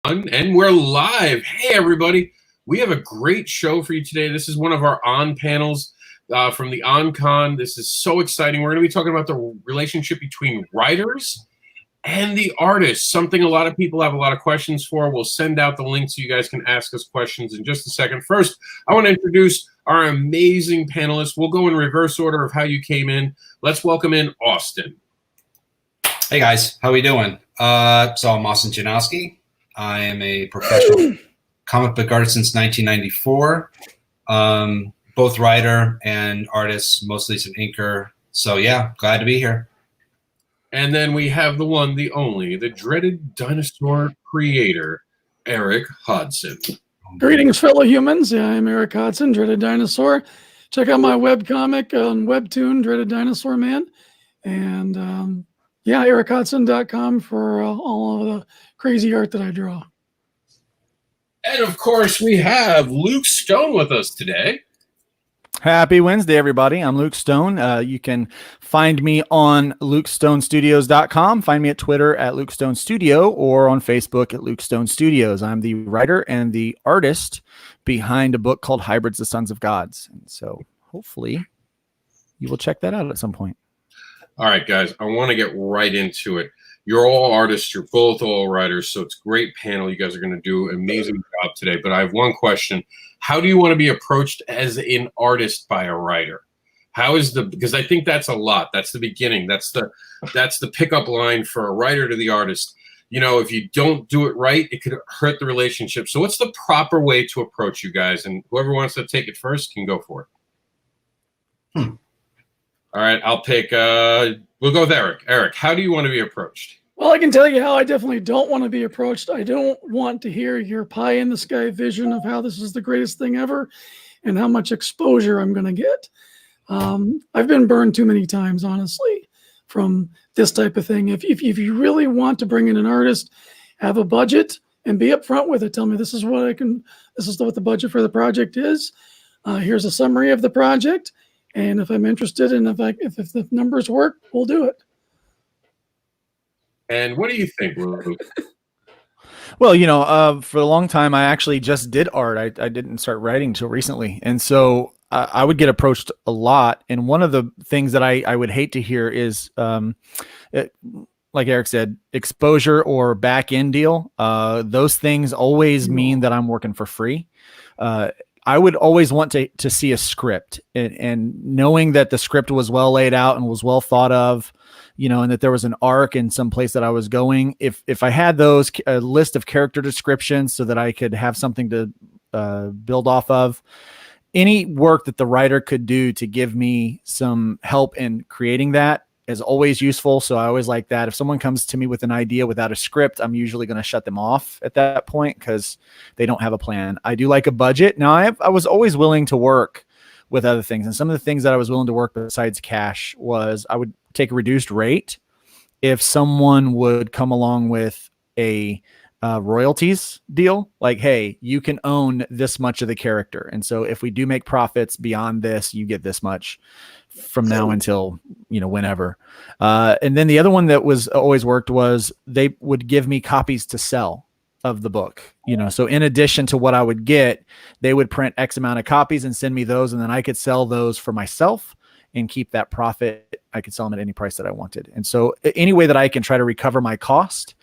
And we're live. Hey, everybody. We have a great show for you today. This is one of our on panels from the ON-Conn. This is so exciting. We're going to be talking about the relationship between writers and the artists, something a lot of people have a lot of questions for. We'll send out the link so you guys can ask us questions in just a second. First, I want to introduce our amazing panelists. We'll go in reverse order of how you came in. Let's welcome in Austin. Hey, guys. How we doing? So I'm Austin Janowski. I am a professional comic book artist since 1994. Both writer and artist, mostly some inker. So yeah, glad to be here. And then we have the one, the only, the dreaded dinosaur creator, Eric Hodson. Greetings, fellow humans. Yeah, I'm Eric Hodson, Dreaded Dinosaur. Check out my webcomic on Webtoon, Dreaded Dinosaur Man. And yeah, erichodson.com for all of the crazy art that I draw. And of course, we have Luke Stone with us today. Happy Wednesday, everybody. I'm Luke Stone. You can find me on LukeStoneStudios.com. Find me at Twitter at Luke Stone Studio or on Facebook at Luke Stone Studios. I'm the writer and the artist behind a book called Hybrids, the Sons of Gods. And so hopefully you will check that out at some point. All right, guys, I want to get right into it. You're all artists. You're both all writers, so it's a great panel. You guys are going to do an amazing job today. But I have one question. How do you want to be approached as an artist by a writer? Because I think that's a lot. That's the beginning. That's the pickup line for a writer to the artist. You know, if you don't do it right, it could hurt the relationship. So what's the proper way to approach you guys? And whoever wants to take it first can go for it. All right, I'll pick, we'll go with Eric. Eric, how do you want to be approached? Well, I can tell you how I definitely don't want to be approached. I don't want to hear your pie in the sky vision of how this is the greatest thing ever and how much exposure I'm going to get. I've been burned too many times, honestly, from this type of thing. If you really want to bring in an artist, have a budget and be upfront with it. Tell me this is what the budget for the project is. Here's a summary of the project. And if I'm interested and if the numbers work, we'll do it. And what do you think, Luke? Well, you know, for a long time, I actually just did art. I didn't start writing until recently. And so I would get approached a lot. And one of the things that I would hate to hear is, like Eric said, exposure or back end deal. Those things always mean that I'm working for free. I would always want to see a script and knowing that the script was well laid out and was well thought of, you know, and that there was an arc in some place that I was going. If I had those, a list of character descriptions so that I could have something to build off of, any work that the writer could do to give me some help in creating that is always useful. So I always like that. If someone comes to me with an idea without a script, I'm usually going to shut them off at that point because they don't have a plan. I do like a budget. Now I was always willing to work with other things. And some of the things that I was willing to work besides cash was I would take a reduced rate if someone would come along with a royalties deal, like, hey, you can own this much of the character. And so if we do make profits beyond this, you get this much from now until, you know, whenever. And then the other one that was always worked was they would give me copies to sell of the book, you know, so in addition to what I would get, they would print X amount of copies and send me those. And then I could sell those for myself and keep that profit. I could sell them at any price that I wanted. And so any way that I can try to recover my cost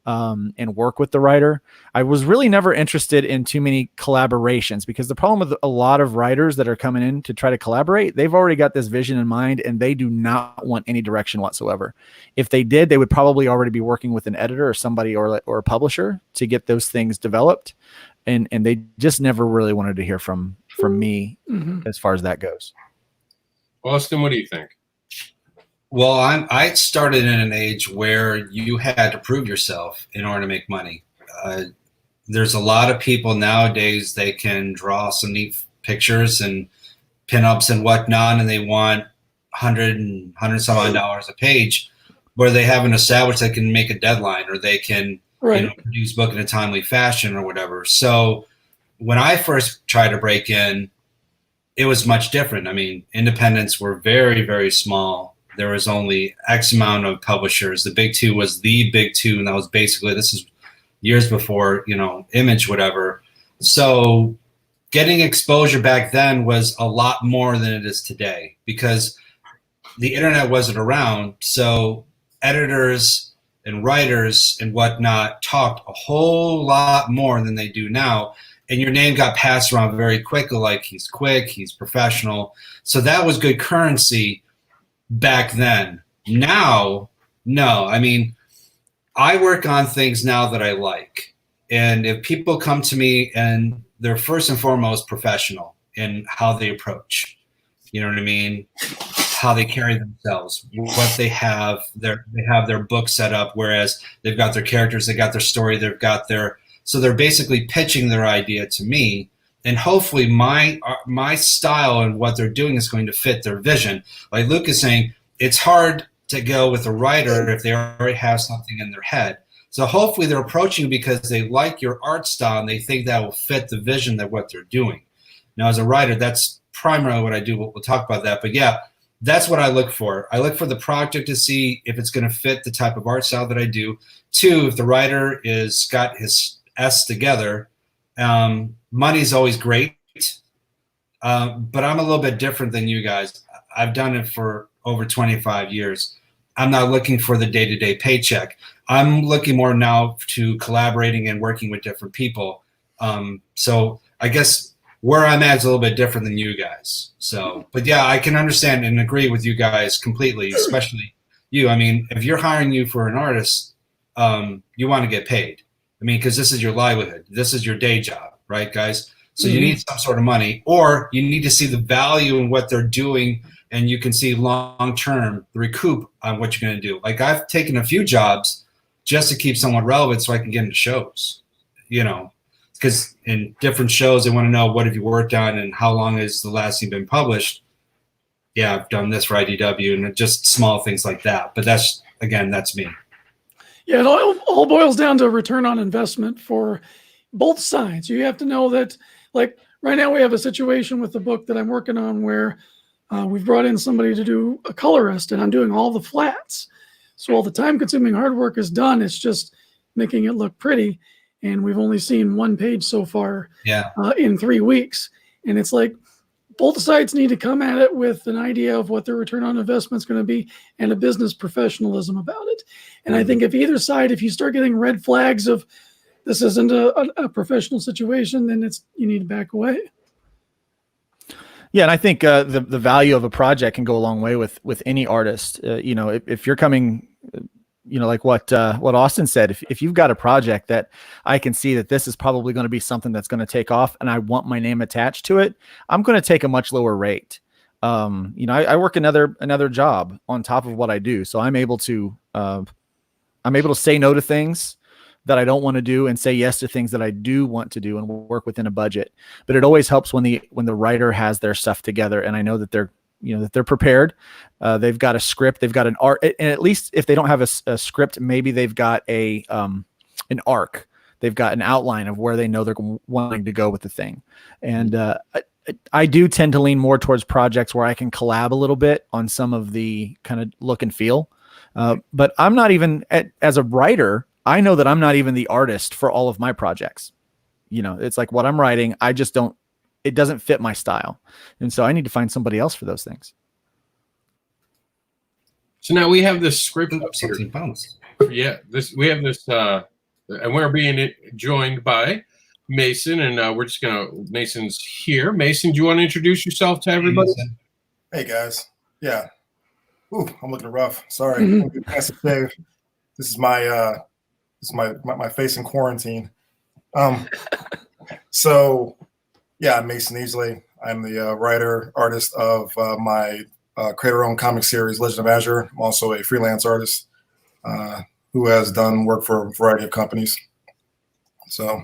and work with the writer. I was really never interested in too many collaborations because the problem with a lot of writers that are coming in to try to collaborate, they've already got this vision in mind and they do not want any direction whatsoever. If they did, they would probably already be working with an editor or somebody or a publisher to get those things developed. And they just never really wanted to hear from me as far as that goes. Austin, what do you think? Well, I started in an age where you had to prove yourself in order to make money. There's a lot of people nowadays, they can draw some neat pictures and pinups and whatnot, and they want $100 some odd dollars a page, where they haven't established they can make a deadline or they can produce book in a timely fashion or whatever. So when I first tried to break in, it was much different. I mean, independents were very, very small. There was only X amount of publishers. The big two was the big two, and that was basically, this is years before, Image, whatever. So getting exposure back then was a lot more than it is today because the internet wasn't around. So editors and writers and whatnot talked a whole lot more than they do now. And your name got passed around very quickly, like he's quick, he's professional. So that was good currency back then. Now, no. I mean, I work on things now that I like. And if people come to me and they're first and foremost professional in how they approach, you know what I mean? How they carry themselves, what they have their book set up, whereas they've got their characters, they got their story, so they're basically pitching their idea to me, and hopefully my style and what they're doing is going to fit their vision. Like Luke is saying, it's hard to go with a writer if they already have something in their head. So hopefully they're approaching you because they like your art style and they think that will fit the vision that what they're doing. Now, as a writer, that's primarily what I do. We'll talk about that. But yeah, that's what I look for. I look for the project to see if it's going to fit the type of art style that I do. 2, if the writer is got his S together, money's always great. But I'm a little bit different than you guys. I've done it for over 25 years. I'm not looking for the day-to-day paycheck. I'm looking more now to collaborating and working with different people. So I guess where I'm at is a little bit different than you guys. So, but yeah, I can understand and agree with you guys completely, especially you. I mean, if you're hiring you for an artist, you want to get paid. I mean, because this is your livelihood. This is your day job, right, guys? So you need some sort of money, or you need to see the value in what they're doing, and you can see long-term the recoup on what you're going to do. Like I've taken a few jobs just to keep somewhat relevant so I can get into shows, because in different shows, they want to know what have you worked on and how long is the last you've been published. Yeah, I've done this for IDW and just small things like that. But that's me. Yeah, it all boils down to return on investment for both sides. You have to know that, like right now we have a situation with the book that I'm working on where we've brought in somebody to do a colorist and I'm doing all the flats. So all the time-consuming hard work is done. It's just making it look pretty. And we've only seen one page so far in 3 weeks. And it's like both sides need to come at it with an idea of what their return on investment is going to be and a business professionalism about it. And I think if either side, if you start getting red flags of this isn't a professional situation, then you need to back away. Yeah, and I think the value of a project can go a long way with any artist. If you're coming, like what Austin said, if you've got a project that I can see that this is probably going to be something that's going to take off, and I want my name attached to it, I'm going to take a much lower rate. I work another job on top of what I do, so I'm able to say no to things that I don't want to do and say yes to things that I do want to do and work within a budget. But it always helps when the writer has their stuff together and I know that they're prepared. They've got a script, they've got an art, and at least if they don't have a script, maybe they've got an arc. They've got an outline of where they know they're wanting to go with the thing. And I do tend to lean more towards projects where I can collab a little bit on some of the kind of look and feel. But I'm not even as a writer, I know that I'm not even the artist for all of my projects. It's like what I'm writing, it doesn't fit my style. And so I need to find somebody else for those things. So now we have this script up here. Yeah, we have this, and we're being joined by Mason, and Mason's here. Mason, do you want to introduce yourself to everybody? Hey guys. Yeah. Ooh, I'm looking rough. Sorry. This is my face in quarantine. So yeah, I'm Mason Easley. I'm the writer, artist of my creator-owned comic series, Legend of Azure. I'm also a freelance artist who has done work for a variety of companies. So,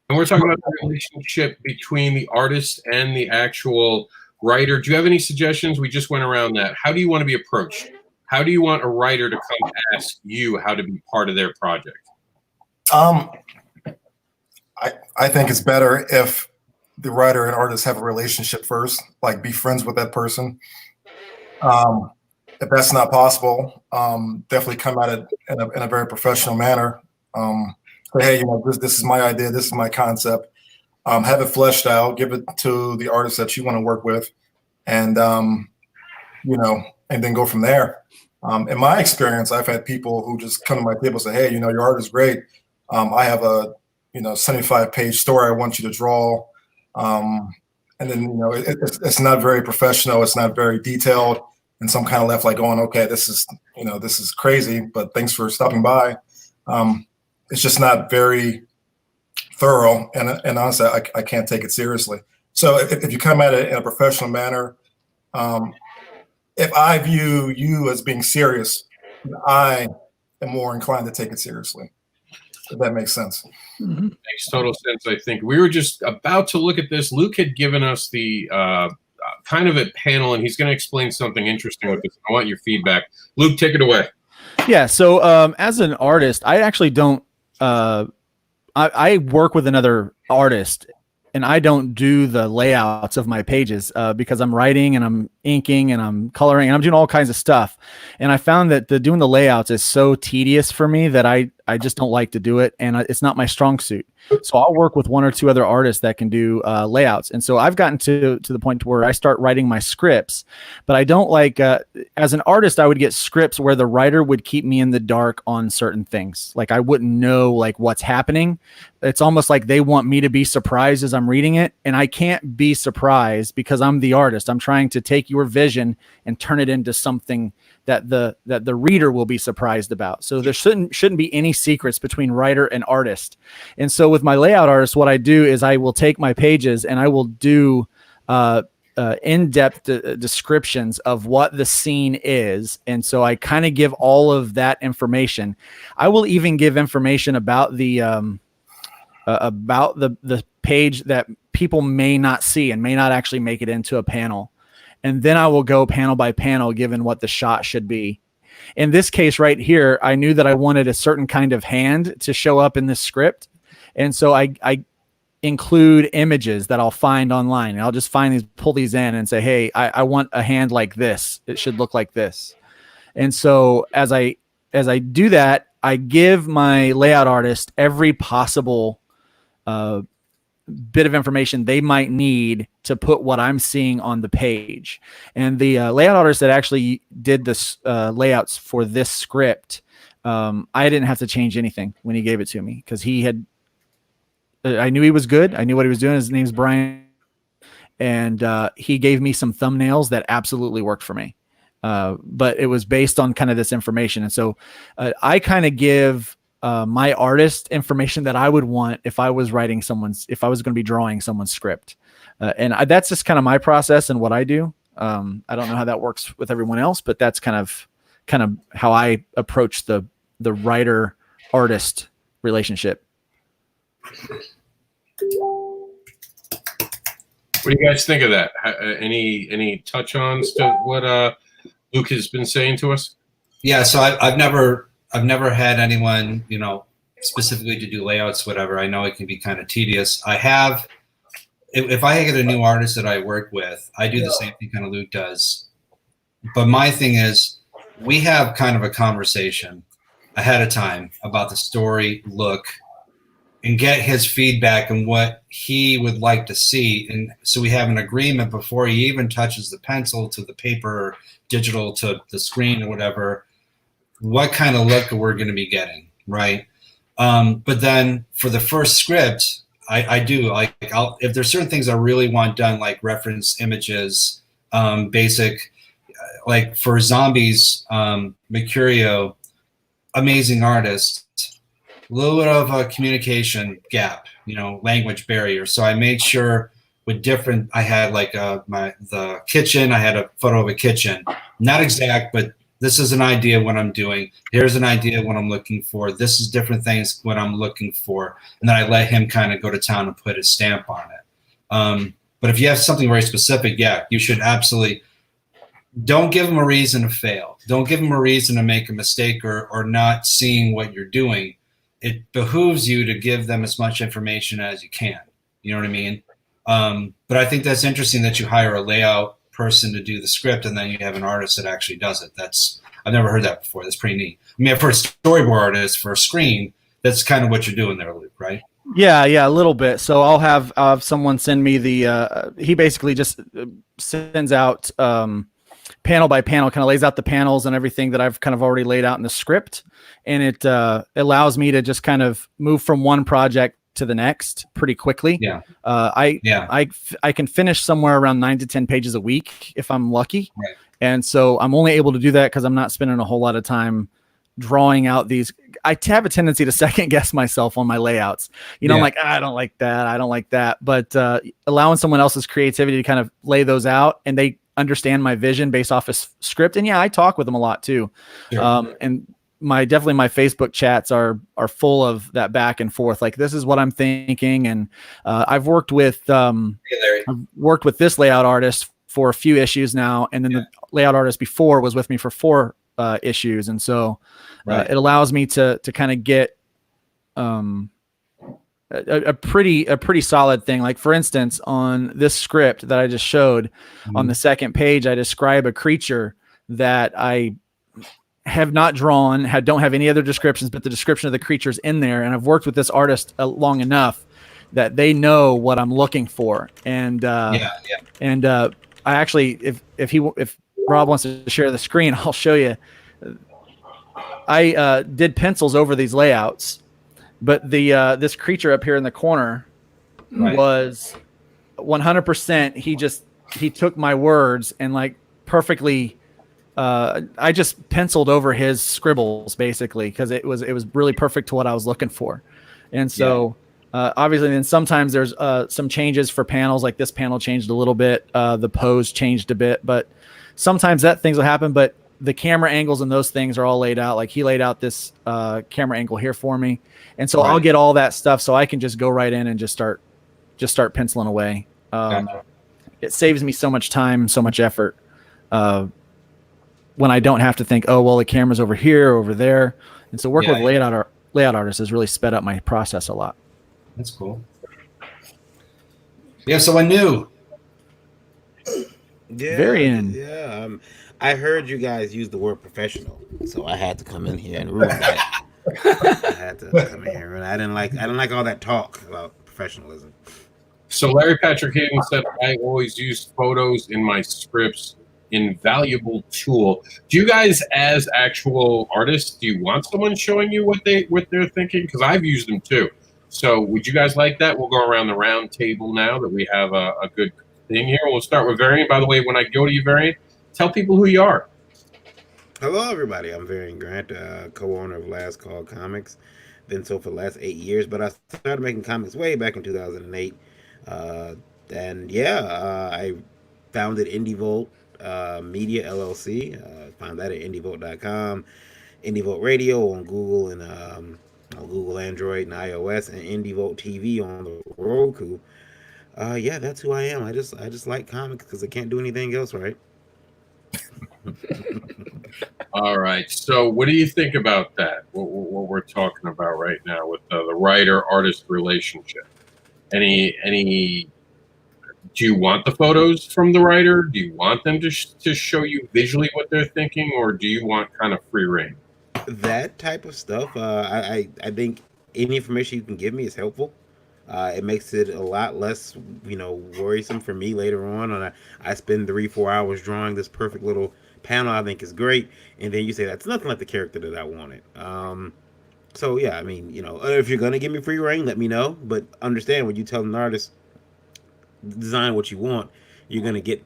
and we're talking about the relationship between the artist and the actual writer. Do you have any suggestions? We just went around that. How do you want to be approached? How do you want a writer to come ask you how to be part of their project? I think it's better if the writer and artist have a relationship first, like be friends with that person. If that's not possible, definitely come at it in a very professional manner Say, hey, this is my idea, this is my concept. Have it fleshed out, give it to the artist that you want to work with, and and then go from there. In my experience, I've had people who just come to my table and say, hey, your art is great. I have a 75-page story I want you to draw. And then, it's not very professional. It's not very detailed. And some kind of left like going, okay, this is crazy, but thanks for stopping by. It's just not very thorough. And honestly, I can't take it seriously. So if you come at it in a professional manner, if I view you as being serious, I am more inclined to take it seriously. If that makes sense. Mm-hmm. Makes total sense. I think we were just about to look at this. Luke had given us the kind of a panel, and he's going to explain something interesting with this. I want your feedback. Luke, take it away. Yeah. So as an artist, I actually don't. I work with another artist, and I don't do the layouts of my pages because I'm writing and I'm inking and I'm coloring and I'm doing all kinds of stuff. And I found that doing the layouts is so tedious for me that I just don't like to do it. And it's not my strong suit. So I'll work with one or two other artists that can do layouts. And so I've gotten to the point where I start writing my scripts, but I don't like, as an artist, I would get scripts where the writer would keep me in the dark on certain things. Like I wouldn't know like what's happening. It's almost like they want me to be surprised as I'm reading it. And I can't be surprised because I'm the artist. I'm trying to take your vision and turn it into something that the reader will be surprised about. So there shouldn't be any secrets between writer and artist. And so with my layout artist, what I do is I will take my pages and I will do in-depth descriptions of what the scene is. And so I kind of give all of that information. I will even give information about the page that people may not see and may not actually make it into a panel. And then I will go panel by panel, given what the shot should be. In this case right here, I knew that I wanted a certain kind of hand to show up in this script. And so I include images that I'll find online. And I'll just pull these in and say, hey, I want a hand like this. It should look like this. And so as I do that, I give my layout artist every possible bit of information they might need to put what I'm seeing on the page. And the layout artist that actually did this layouts for this script, I didn't have to change anything when he gave it to me because I knew he was good. I knew what he was doing. His name's Brian. And he gave me some thumbnails that absolutely worked for me. But it was based on kind of this information. And so I kind of give my artist information that I would want if I was going to be drawing someone's script. And that's just kind of my process and what I do. I don't know how that works with everyone else, but that's kind of how I approach the writer artist relationship. What do you guys think of that? Any touch-ons to what Luke has been saying to us? Yeah, so I've never had anyone, specifically to do layouts, whatever. I know it can be kind of tedious. If I get a new artist that I work with, I do the same thing kind of Luke does. But my thing is, we have kind of a conversation ahead of time about the story, look, and get his feedback and what he would like to see. And so we have an agreement before he even touches the pencil to the paper, or digital to the screen or whatever, what kind of look we're going to be getting, right? But then for the first script, I do like if there's certain things I really want done, like reference images, basic, like for zombies, Mercurio, amazing artist, a little bit of a communication gap, language barrier. So I made sure I had like the kitchen. I had a photo of a kitchen, not exact, but this is an idea what I'm doing. Here's an idea what I'm looking for. This is different things what I'm looking for. And then I let him kind of go to town and put his stamp on it. But if you have something very specific, yeah, you should absolutely don't give them a reason to fail. Don't give them a reason to make a mistake or not seeing what you're doing. It behooves you to give them as much information as you can. You know what I mean? But I think that's interesting that you hire a layout person to do the script and then you have an artist that actually does it. I've never heard that before. That's pretty neat. I mean, for a storyboard artist for a screen, That's kind of what you're doing there, Luke, right? Yeah, a little bit. So I'll have someone send me the. He basically just sends out panel by panel, kind of lays out the panels and everything that I've kind of already laid out in the script, and it allows me to just kind of move from one project to the next pretty quickly. Yeah. I can finish somewhere around 9 to 10 pages a week if I'm lucky. Right. And so I'm only able to do that because I'm not spending a whole lot of time drawing out these. I have a tendency to second guess myself on my layouts. I'm like, I don't like that. I don't like that. But allowing someone else's creativity to kind of lay those out, and they understand my vision based off a script. And I talk with them a lot too. Sure. And my Facebook chats are full of that back and forth. Like, this is what I'm thinking. And I've worked with this layout artist for a few issues now. And then the layout artist before was with me for 4 issues. And so it allows me to kind of get a pretty solid thing. Like, for instance, on this script that I just showed, on the second page, I describe a creature that I have not drawn, don't have any other descriptions, but the description of the creature's in there. And I've worked with this artist long enough that they know what I'm looking for. And I actually, if Rob wants to share the screen, I'll show you. I did pencils over these layouts, but this creature up here in the corner was 100%. He took my words and like perfectly. I just penciled over his scribbles basically because it was really perfect to what I was looking for. And so obviously then sometimes there's some changes for panels, like this panel changed a little bit, the pose changed a bit, but sometimes things will happen. But the camera angles and those things are all laid out. Like, he laid out this camera angle here for me, and so I'll get all that stuff so I can just go right in and just start penciling away. It saves me so much time, so much effort. When I don't have to think, oh, well, the camera's over here, over there. And so working with layout artists has really sped up my process a lot. That's cool. We have someone new. Yeah, Very in. Yeah. I heard you guys use the word professional, so I had to come in here and ruin that. I had to come in here, and I didn't like all that talk about professionalism. So Larry Patrick Hayden said, I always use photos in my scripts. Invaluable tool. Do you guys, as actual artists, do you want someone showing you what they're thinking? Because I've used them too. So would you guys like that? We'll go around the round table now that we have a good thing here. We'll start with Varian. By the way, when I go to you, Varian, tell people who you are. Hello, everybody. I'm Varian Grant, co-owner of Last Call Comics. Been so for the last 8 years, but I started making comics way back in 2008. I founded IndieVolt Media LLC. Find that at indievolt.com. IndieVolt Radio on Google and on Google Android and iOS, and IndieVolt TV on the Roku. That's who I am. I just like comics because I can't do anything else, right? All right. So what do you think about that? What we're talking about right now with the writer-artist relationship? Any? Do you want the photos from the writer? Do you want them to show you visually what they're thinking, or do you want kind of free reign? That type of stuff. I think any information you can give me is helpful. It makes it a lot less, worrisome for me later on. And I spend 3-4 hours drawing this perfect little panel I think is great, and then you say that's nothing like the character that I wanted. If you're gonna give me free reign, let me know. But understand, when you tell an artist design what you want, you're gonna get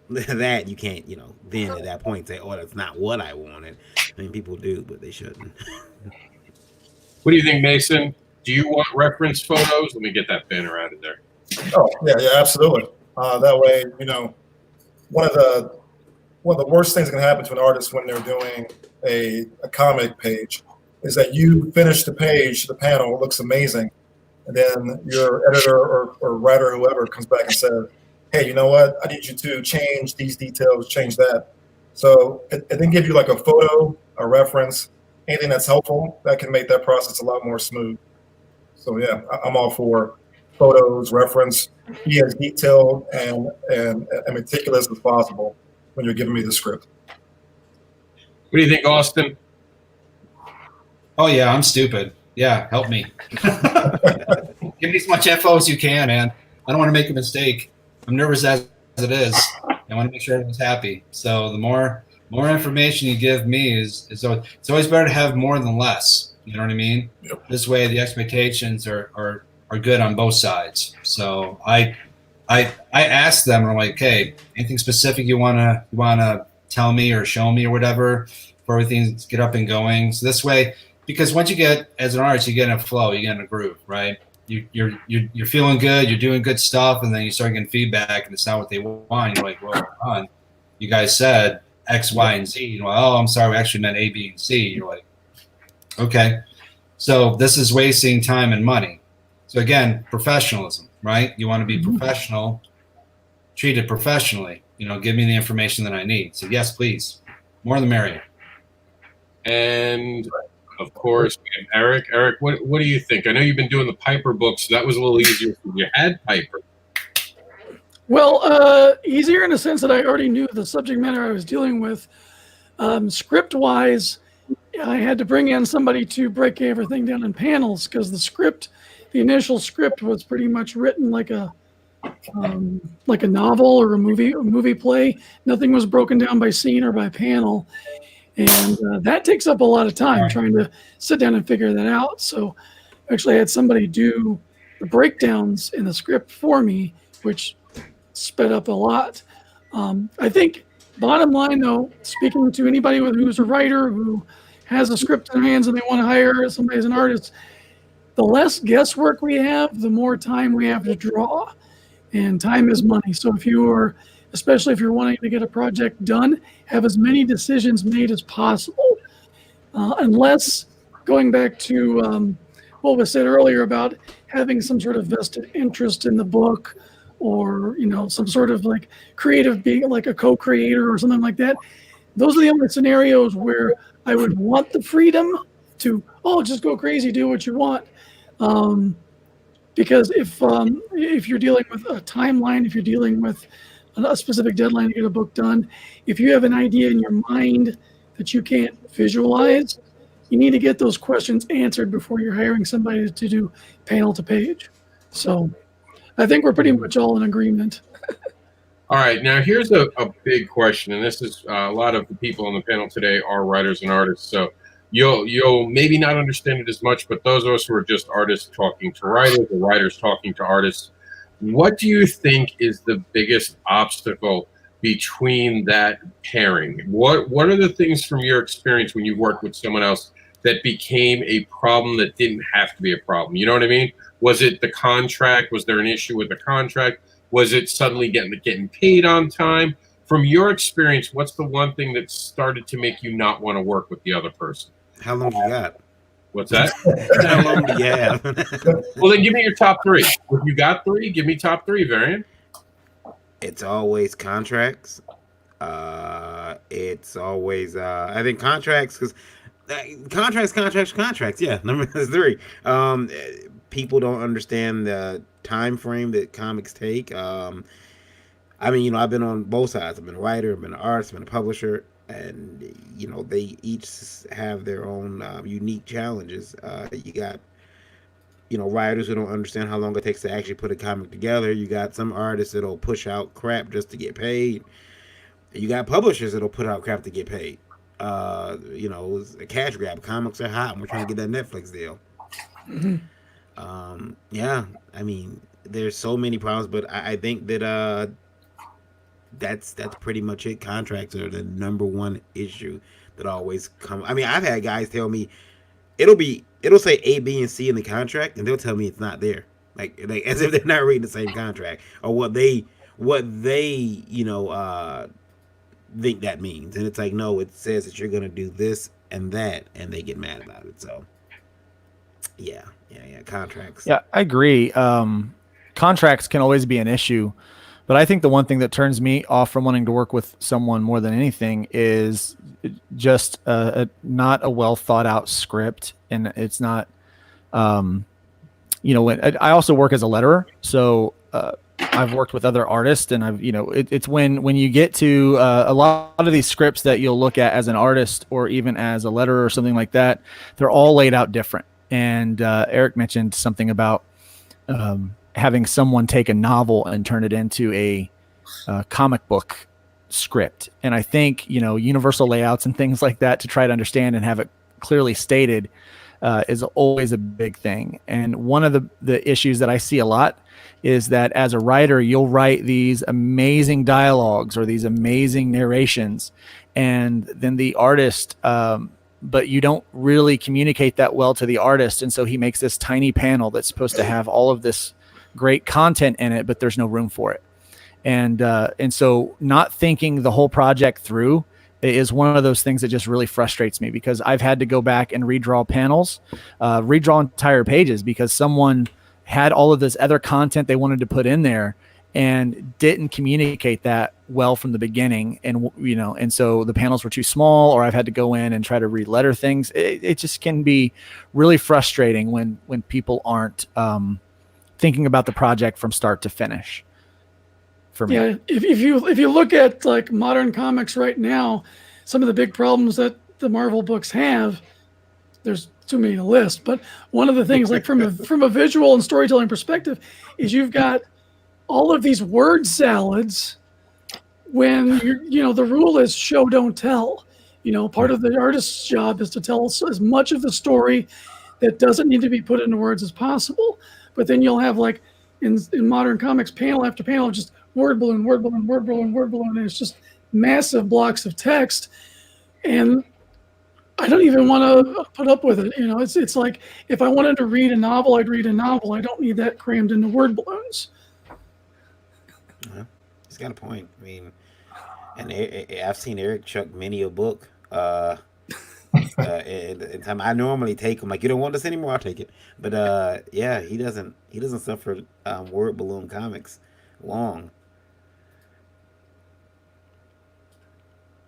that. You can't then at that point say, oh, that's not what I wanted. I mean, people do, but they shouldn't. What do you think, Mason? Do you want reference photos? Let me get that banner out of there. Oh yeah, absolutely. That way, one of the worst things that can happen to an artist when they're doing a comic page is that you finish the page, the panel looks amazing, and then your editor or writer, whoever, comes back and says, hey, you know what? I need you to change these details, change that. So it then give you like a photo, a reference, anything that's helpful that can make that process a lot more smooth. So yeah, I'm all for photos, reference, be as detailed and meticulous as possible when you're giving me the script. What do you think, Austin? Oh yeah, I'm stupid. yeah, help me. Give me as much info as you can, man. I don't want to make a mistake. I'm nervous as it is. I want to make sure everyone's happy. So the more information you give me it's always better to have more than less. You know what I mean? Yep. This way the expectations are good on both sides. So I asked them, I'm like, hey, anything specific you wanna tell me or show me or whatever for everything to get up and going. So this way, because once you get, as an artist, you get in a flow, you get in a groove, right? You're feeling good, you're doing good stuff, and then you start getting feedback, and it's not what they want. You're like, well, hold on, you guys said X, Y, and Z. You're like, oh, I'm sorry, we actually meant A, B, and C. You're like, okay, so this is wasting time and money. So again, professionalism, right? You want to be professional, treat it professionally. Give me the information that I need. So yes, please, more the merrier. And of course, we have Eric. Eric, what do you think? I know you've been doing the Piper books, so that was a little easier for you. Had Piper. Well, easier in the sense that I already knew the subject matter I was dealing with. Script-wise, I had to bring in somebody to break everything down in panels because the initial script was pretty much written like a novel or a movie play. Nothing was broken down by scene or by panel. And that takes up a lot of time trying to sit down and figure that out. So actually I had somebody do the breakdowns in the script for me, which sped up a lot. I think bottom line though, speaking to anybody who's a writer who has a script in their hands and they want to hire somebody as an artist, the less guesswork we have, the more time we have to draw. And time is money. So especially if you're wanting to get a project done, have as many decisions made as possible. Unless, going back to what was said earlier about having some sort of vested interest in the book, or some sort of like creative being like a co-creator or something like that. Those are the only scenarios where I would want the freedom to just go crazy, do what you want. Because if you're dealing with a timeline, if you're dealing with a specific deadline to get a book done, if you have an idea in your mind that you can't visualize, you need to get those questions answered before you're hiring somebody to do panel to page. So I think we're pretty much all in agreement. All right, now here's a big question, and this is a lot of the people on the panel today are writers and artists, so you'll maybe not understand it as much, but those of us who are just artists talking to writers or writers talking to artists, what do you think is the biggest obstacle between that pairing? What are the things from your experience when you've worked with someone else that became a problem that didn't have to be a problem? You know what I mean? Was it the contract? Was there an issue with the contract? Was it suddenly getting paid on time? From your experience, what's the one thing that started to make you not want to work with the other person? How long you got? What's that? How long do you have? Well, then give me your top three. If you got three, give me top three, Varian. It's always contracts. It's always I think contracts, because contracts. Yeah, number three. People don't understand the time frame that comics take. I mean, I've been on both sides. I've been a writer, I've been an artist, I've been a publisher, and they each have their own unique challenges. You got writers who don't understand how long it takes to actually put a comic together. You got some artists that'll push out crap just to get paid. You got publishers that'll put out crap to get paid. It's a cash grab. Comics are hot, and we're trying to get that Netflix deal. Mm-hmm. Yeah, I mean, there's so many problems, but I think that that's pretty much it. Contracts are the number one issue that always come. I mean, I've had guys tell me it'll say A, B, and C in the contract, and they'll tell me it's not there, like as if they're not reading the same contract or what they think that means, and it's like, no, it says that you're gonna do this and that, and they get mad about it. So yeah, contracts. Yeah, I agree. Contracts can always be an issue, but I think the one thing that turns me off from wanting to work with someone more than anything is just not a well thought out script, and it's not. When I also work as a letterer, so I've worked with other artists, and it's when you get to a lot of these scripts that you'll look at as an artist or even as a letterer or something like that, they're all laid out different. And Eric mentioned something about having someone take a novel and turn it into a comic book script. And I think, you know, universal layouts and things like that to try to understand and have it clearly stated is always a big thing. And one of the issues that I see a lot is that as a writer, you'll write these amazing dialogues or these amazing narrations, and then the artist, but you don't really communicate that well to the artist. And so he makes this tiny panel that's supposed to have all of this great content in it, but there's no room for it. And so not thinking the whole project through is one of those things that just really frustrates me, because I've had to go back and redraw panels, redraw entire pages, because someone had all of this other content they wanted to put in there and didn't communicate that well from the beginning. And, you know, and so the panels were too small, or I've had to go in and try to re-letter things. It just can be really frustrating when people aren't thinking about the project from start to finish. For me. Yeah, if you look at like modern comics right now, some of the big problems that the Marvel books have, there's too many to list, but one of the things, like from a visual and storytelling perspective, is you've got all of these word salads when the rule is show don't tell. You know, part of the artist's job is to tell as much of the story that doesn't need to be put into words as possible. But then you'll have, like in modern comics, panel after panel of just word balloon, word balloon, word balloon, word balloon, and it's just massive blocks of text. And I don't even want to put up with it. You know, it's like, if I wanted to read a novel, I'd read a novel. I don't need that crammed into word balloons. He's got a point. I mean, and I've seen Eric chuck many a book. In time, I normally take him, like, you don't want this anymore, I'll take it. But yeah, he doesn't suffer word balloon comics long.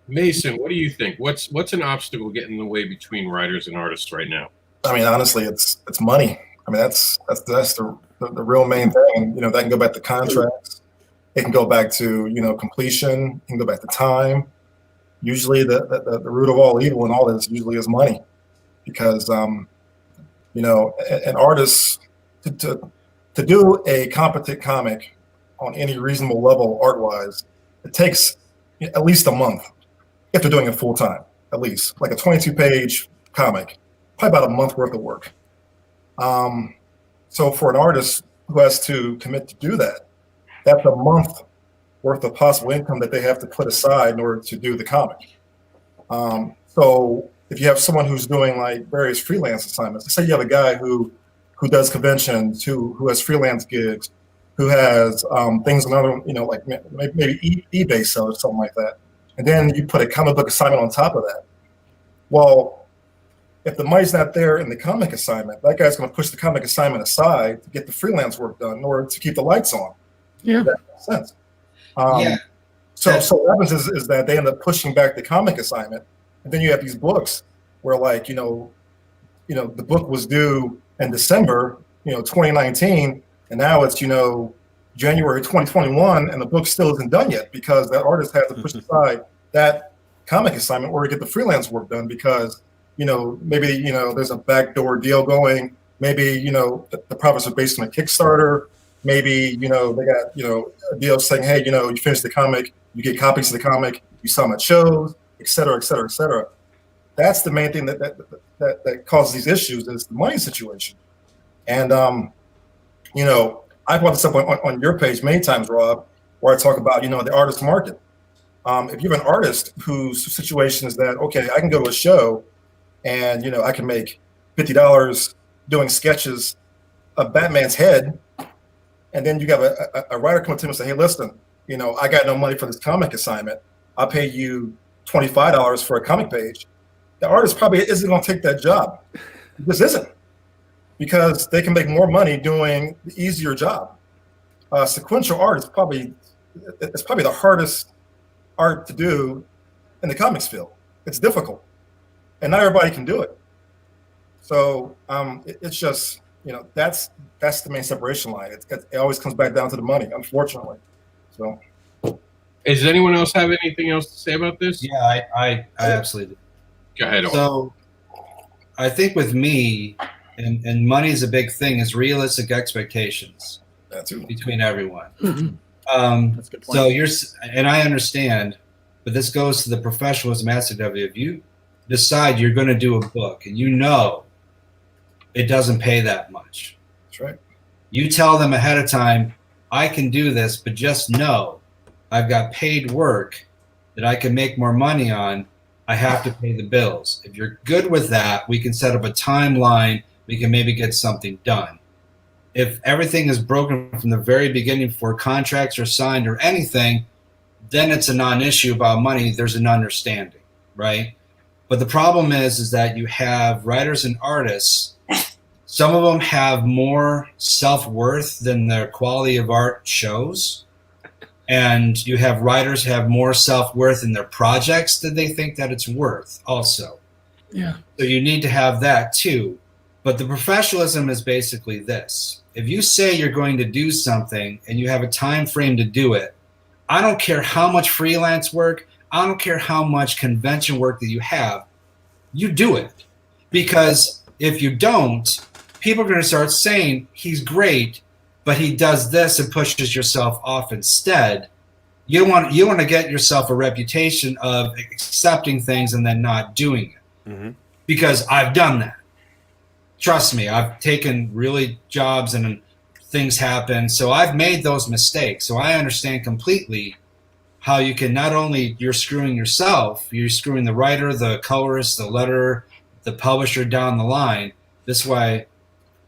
Mason, what do you think? What's an obstacle getting in the way between writers and artists right now? I mean, honestly, it's money. I mean, that's the real main thing. You know, that can go back to contracts. It can go back to, you know, completion. It can go back to time. Usually, the root of all evil and all this usually is money, because you know, an artist to do a competent comic on any reasonable level art wise, it takes at least a month if they're doing it full time. At least, like a 22-page comic, probably about a month worth of work. So for an artist who has to commit to do that, that's a month worth of possible income that they have to put aside in order to do the comic. So if you have someone who's doing like various freelance assignments, let's say you have a guy who does conventions, who has freelance gigs, who has things on other, you know, like maybe eBay sell or something like that, and then you put a comic book assignment on top of that. Well, if the money's not there in the comic assignment, that guy's going to push the comic assignment aside to get the freelance work done in order to keep the lights on. Yeah, that makes sense. Yeah. So what happens is that they end up pushing back the comic assignment, and then you have these books where, like, you know, the book was due in December, 2019, and now it's, January 2021, and the book still isn't done yet because that artist had to push aside that comic assignment or to get the freelance work done because, maybe, there's a backdoor deal going. Maybe, the profits are based on a Kickstarter. Maybe, they got, a deal saying, hey, you finish the comic, you get copies of the comic, you sell them at shows, et cetera, et cetera, et cetera. That's the main thing that causes these issues is the money situation. And, I brought this up on your page many times, Rob, where I talk about, the artist market. If you have an artist whose situation is that, okay, I can go to a show and, I can make $50 doing sketches of Batman's head. And then you got a writer come to him and say, hey, listen, I got no money for this comic assignment. I'll pay you $25 for a comic page. The artist probably isn't going to take that job. This isn't. Because they can make more money doing the easier job. Sequential art is probably the hardest art to do in the comics field. It's difficult, and not everybody can do it. So it's just that's the main separation line. It always comes back down to the money, unfortunately. So, does anyone else have anything else to say about this? Yeah, I absolutely do. Go ahead. So, I think with me, and money is a big thing, is realistic expectations That too. between everyone. Mhm. That's a good point. So and I understand, but this goes to the professionalism aspect of it. If you decide you're going to do a book and you know it doesn't pay that much, That's right. you tell them ahead of time, I can do this, but just know I've got paid work that I can make more money on. I have to pay the bills. If you're good with that, we can set up a timeline. We can maybe get something done. If everything is broken from the very beginning before contracts are signed or anything, then it's a non-issue about money. There's an understanding, right? But the problem is that you have writers and artists. Some of them have more self-worth than their quality of art shows. And you have writers who have more self-worth in their projects than they think that it's worth also. Yeah. So you need to have that too. But the professionalism is basically this. If you say you're going to do something and you have a time frame to do it, I don't care how much freelance work, I don't care how much convention work that you have, you do it. Because if you don't, people are going to start saying he's great, but he does this and pushes yourself off instead. You want to get yourself a reputation of accepting things and then not doing it. Mm-hmm. Because I've done that. Trust me, I've taken really jobs and things happen. So I've made those mistakes. So I understand completely how you can not only you're screwing yourself, you're screwing the writer, the colorist, the letterer, the publisher down the line. This way,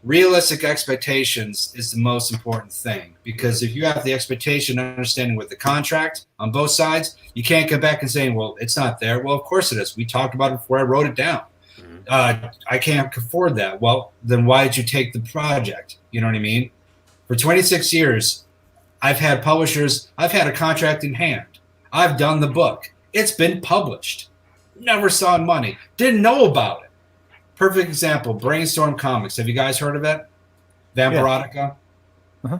realistic expectations is the most important thing, because if you have the expectation and understanding with the contract on both sides, you can't come back and say, well, it's not there. Well, of course it is. We talked about it before I wrote it down. I can't afford that. Well, then why did you take the project? You know what I mean? For 26 years, I've had publishers, I've had a contract in hand. I've done the book. It's been published. Never saw money. Didn't know about it. Perfect example, Brainstorm Comics. Have you guys heard of it? Vampirotica? Uh-huh.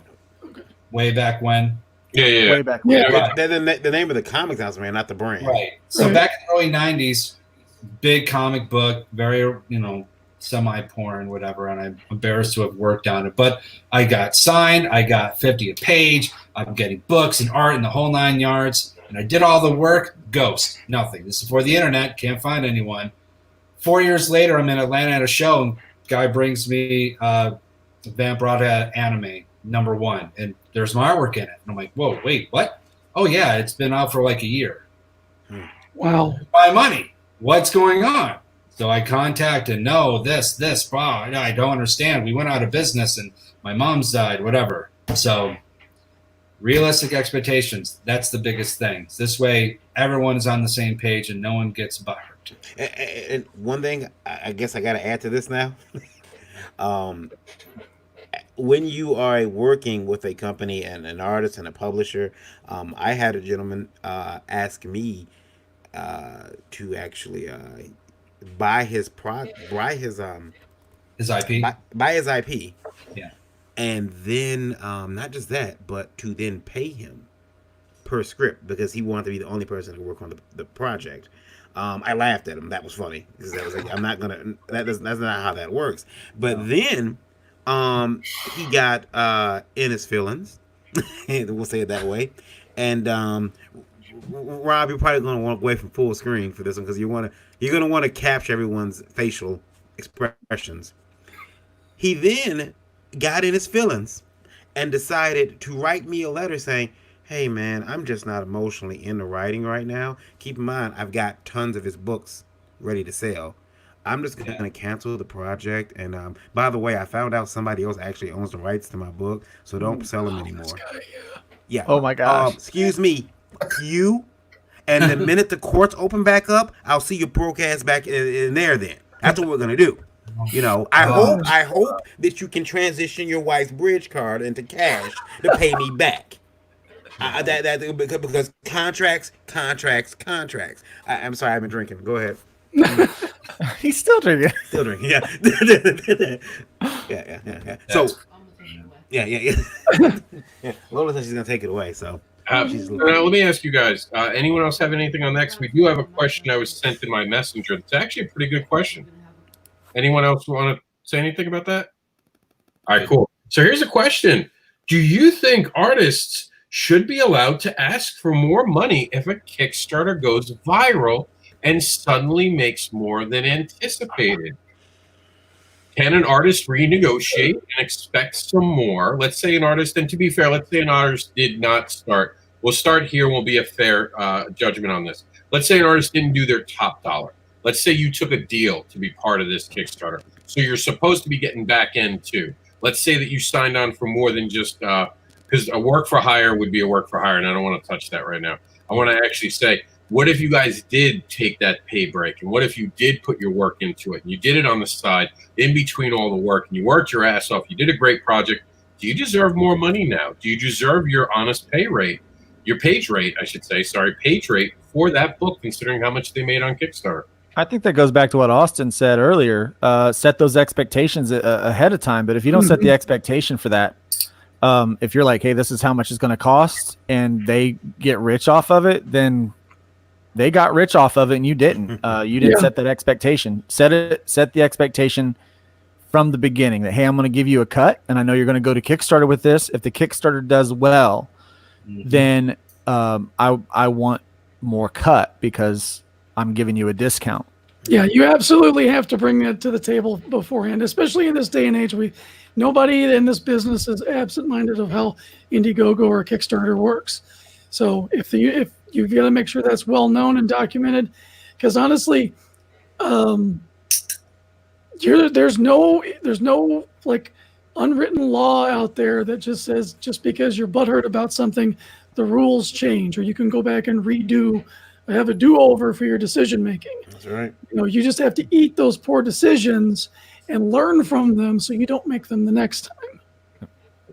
Way back when. Yeah. Way back. Yeah. Right. The name of the comics house, man, not the brand. Right. So Right. back in the early 90s, big comic book, very, semi-porn, whatever, and I'm embarrassed to have worked on it. But I got signed, I got 50 a page, I'm getting books and art and the whole 9 yards, and I did all the work, ghost, nothing. This is before the internet, can't find anyone. 4 years later, I'm in Atlanta at a show, and guy brings me Vampirotica anime, #1, and there's my artwork in it. And I'm like, whoa, wait, what? Oh, yeah, it's been out for like a year. Wow. My money. What's going on? So I contacted, no, this, blah, I don't understand. We went out of business and my mom's died, whatever. So realistic expectations, that's the biggest thing. This way, everyone's on the same page and no one gets butthurt. And one thing, I guess I got to add to this now. When you are working with a company and an artist and a publisher, I had a gentleman ask me to actually buy his His IP? buy his IP. Yeah. And then not just that, but to then pay him per script, because he wanted to be the only person to work on the project. I laughed at him. That was funny, because I was like, I'm not gonna. That's not how that works. But then he got in his feelings. We'll say it that way. And Rob, you're probably going to walk away from full screen for this one, because you're going to want to capture everyone's facial expressions. He then got in his feelings and decided to write me a letter saying, hey man, I'm just not emotionally into writing right now. Keep in mind, I've got tons of his books ready to sell. I'm just going to cancel the project. And by the way, I found out somebody else actually owns the rights to my book, so don't sell them anymore. Guy, Yeah. Oh my gosh. Excuse me, you. And the minute the courts open back up, I'll see your broke ass back in there. Then that's what we're gonna do. I hope that you can transition your wife's bridge card into cash to pay me back. Because contracts. I'm sorry, I've been drinking. Go ahead. He's still drinking. Still drinking. Yeah. Yeah. So. Yeah. Lola says she's gonna take it away. So. Let me ask you guys. Anyone else have anything on next? We do have a question I was sent in my messenger. It's actually a pretty good question. Anyone else want to say anything about that? All right, cool. So here's a question. Do you think artists should be allowed to ask for more money if a Kickstarter goes viral and suddenly makes more than anticipated? Can an artist renegotiate and expect some more? Let's say an artist, and to be fair, let's say an artist did not start. We'll start here. Will be a fair judgment on this. Let's say an artist didn't do their top dollar. Let's say you took a deal to be part of this Kickstarter. So you're supposed to be getting back end too. Let's say that you signed on for more than just, because a work for hire would be a work for hire, and I don't want to touch that right now. I want to actually say, what if you guys did take that pay break? And what if you did put your work into it? And you did it on the side, in between all the work, and you worked your ass off. You did a great project. Do you deserve more money now? Do you deserve your honest pay rate? Your page rate, I should say, sorry, page rate for that book, considering how much they made on Kickstarter? I think that goes back to what Austin said earlier. Set those expectations ahead of time. But if you don't set the expectation for that, if you're like, hey, this is how much it's going to cost, and they get rich off of it, then they got rich off of it and you didn't. You didn't set that expectation. Set the expectation from the beginning that, hey, I'm going to give you a cut, and I know you're going to go to Kickstarter with this. If the Kickstarter does well, then I want more cut because I'm giving you a discount. Yeah, you absolutely have to bring that to the table beforehand, especially in this day and age. Nobody in this business is absent-minded of how Indiegogo or Kickstarter works. So if you've got to make sure that's well known and documented, because honestly, there's no like unwritten law out there that just says just because you're butthurt about something, the rules change, or you can go back and have a do-over for your decision making. That's right. You just have to eat those poor decisions and learn from them so you don't make them the next time.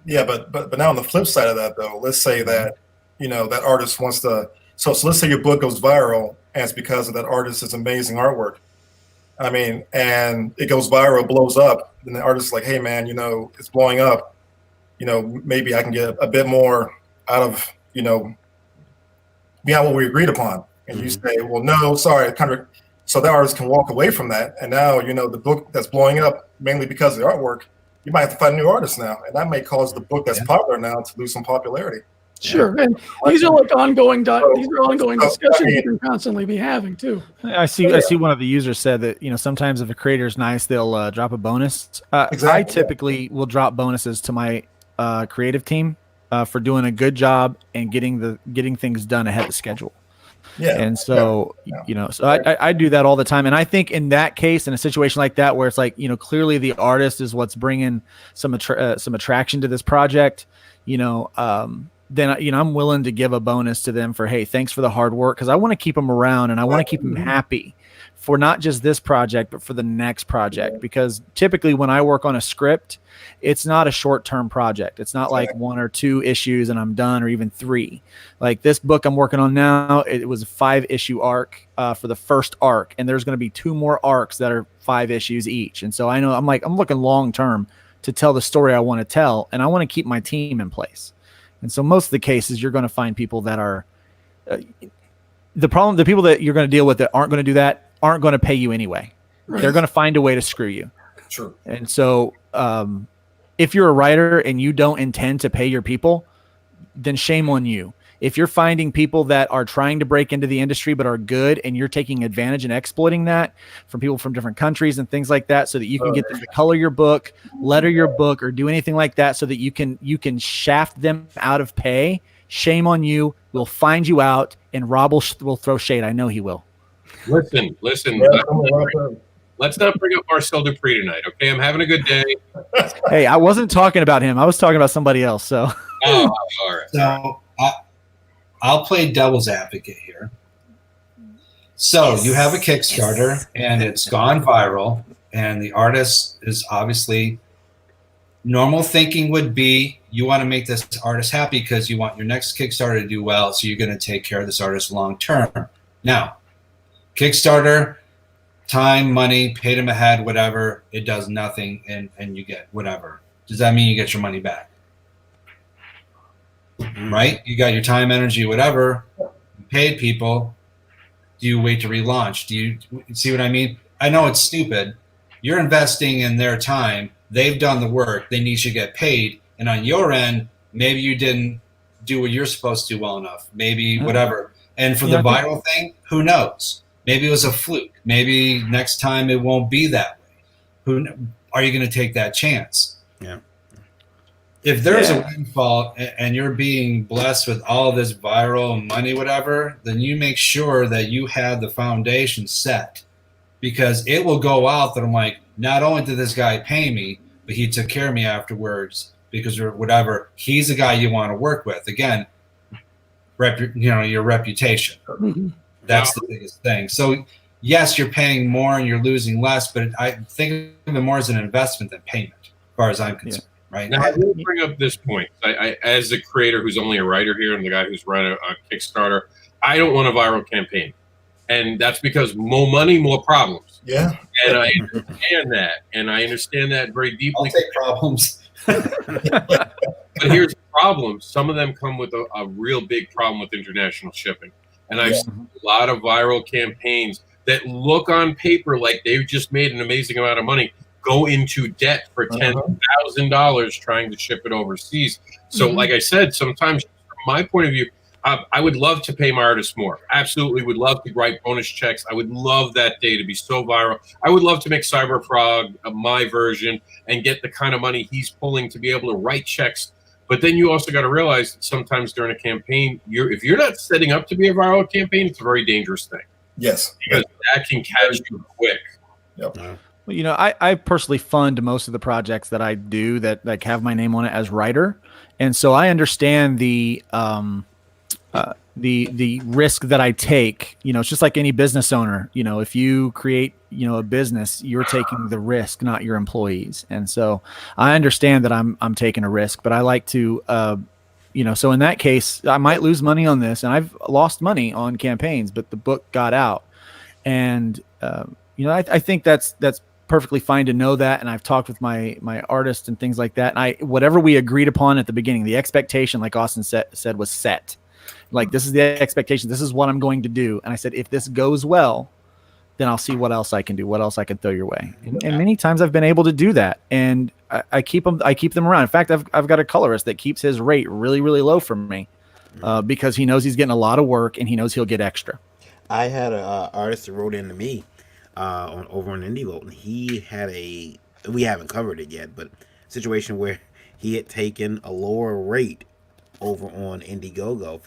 Yeah, but now on the flip side of that, though, let's say that that artist wants to. So let's say your book goes viral, and it's because of that artist's amazing artwork. I mean, and it goes viral, blows up, and the artist's like, hey man, it's blowing up. Maybe I can get a bit more out of beyond what we agreed upon. And you say, well, no, sorry, so that artist can walk away from that. And now, the book that's blowing up mainly because of the artwork, you might have to find a new artist now. And that may cause the book that's popular now to lose some popularity. Sure. And these are like ongoing discussions you can constantly be having too. I see one of the users said that, sometimes if a creator is nice, they'll drop a bonus. Exactly. I typically will drop bonuses to my creative team for doing a good job and getting things done ahead of schedule. Yeah. And so, so I do that all the time. And I think in that case, in a situation like that, where it's like, clearly the artist is what's bringing some attraction to this project, then, I'm willing to give a bonus to them for, hey, thanks for the hard work. Cause I want to keep them around and I want to keep them happy for not just this project, but for the next project. Because typically when I work on a script, it's not a short-term project. It's not like 1 or 2 issues and I'm done, or even 3. Like this book I'm working on now, it was a 5-issue arc for the first arc. And there's going to be 2 more arcs that are 5 issues each. And so I know I'm looking long-term to tell the story I want to tell. And I want to keep my team in place. And so most of the cases, you're going to find people that are the people that you're going to deal with that aren't going to do that aren't going to pay you anyway. Right. They're going to find a way to screw you. Sure. And so if you're a writer and you don't intend to pay your people, then shame on you. If you're finding people that are trying to break into the industry but are good, and you're taking advantage and exploiting that from people from different countries and things like that, so that you can get them to color your book, letter your book, or do anything like that, so that you can shaft them out of pay, shame on you. We'll find you out, and Rob will throw shade. I know he will. Listen. Let's not bring up Marcel Dupree tonight, okay? I'm having a good day. Hey, I wasn't talking about him. I was talking about somebody else. So. Oh, all right. So I'll play devil's advocate here. So you have a Kickstarter and it's gone viral, and the artist is obviously, normal thinking would be you want to make this artist happy because you want your next Kickstarter to do well, so you're going to take care of this artist long term. Now, Kickstarter, time, money, paid them ahead, whatever, it does nothing, and you get whatever. Does that mean you get your money back? Right? You got your time, energy, whatever, you paid people. Do you wait to relaunch? Do you see what I mean? I know it's stupid, you're investing in their time. They've done the work. They need to get paid. And on your end, maybe you didn't do what you're supposed to do well enough. Maybe whatever. And for the viral thing, who knows? Maybe it was a fluke. Maybe next time it won't be that way. Who are you going to take that chance? Yeah. If there's a windfall and you're being blessed with all this viral money, whatever, then you make sure that you have the foundation set, because it will go out that I'm like, not only did this guy pay me, but he took care of me afterwards, because or whatever, he's the guy you want to work with. Again, your reputation. That's the biggest thing. So yes, you're paying more and you're losing less, but I think of it more as an investment than payment, as far as I'm concerned. Right. Now, I will bring up this point. I, as a creator who's only a writer here and the guy who's run a Kickstarter, I don't want a viral campaign. And that's because more money, more problems. Yeah. And I understand that. And I understand that very deeply. I'll take problems. But here's the problem. Some of them come with a real big problem with international shipping. And I've seen a lot of viral campaigns that look on paper like they've just made an amazing amount of money, go into debt for $10,000 trying to ship it overseas. So like I said, sometimes from my point of view, I would love to pay my artists more. Absolutely would love to write bonus checks. I would love that day to be so viral. I would love to make Cyberfrog my version and get the kind of money he's pulling to be able to write checks. But then you also got to realize that sometimes during a campaign, if you're not setting up to be a viral campaign, it's a very dangerous thing. Yes. Because that can catch you quick. Yep. Well, you know, I personally fund most of the projects that I do that like have my name on it as writer, and so I understand the risk that I take. You know, it's just like any business owner. You know, if you create, you know, a business, you're taking the risk, not your employees, and so I understand that I'm taking a risk, but I like to, you know, so in that case, I might lose money on this, and I've lost money on campaigns, but the book got out, and you know, I think that's perfectly fine to know that. And I've talked with my artists and things like that. And whatever we agreed upon at the beginning, the expectation, like Austin said, was set. Like, this is the expectation. This is what I'm going to do. And I said, if this goes well, then I'll see what else I can do, what else I can throw your way. And many times I've been able to do that. And I keep them around. In fact, I've got a colorist that keeps his rate really, really low for me because he knows he's getting a lot of work and he knows he'll get extra. I had an artist that wrote into me over on IndieVolt, and he had we haven't covered it yet, but situation where he had taken a lower rate over on Kickstarter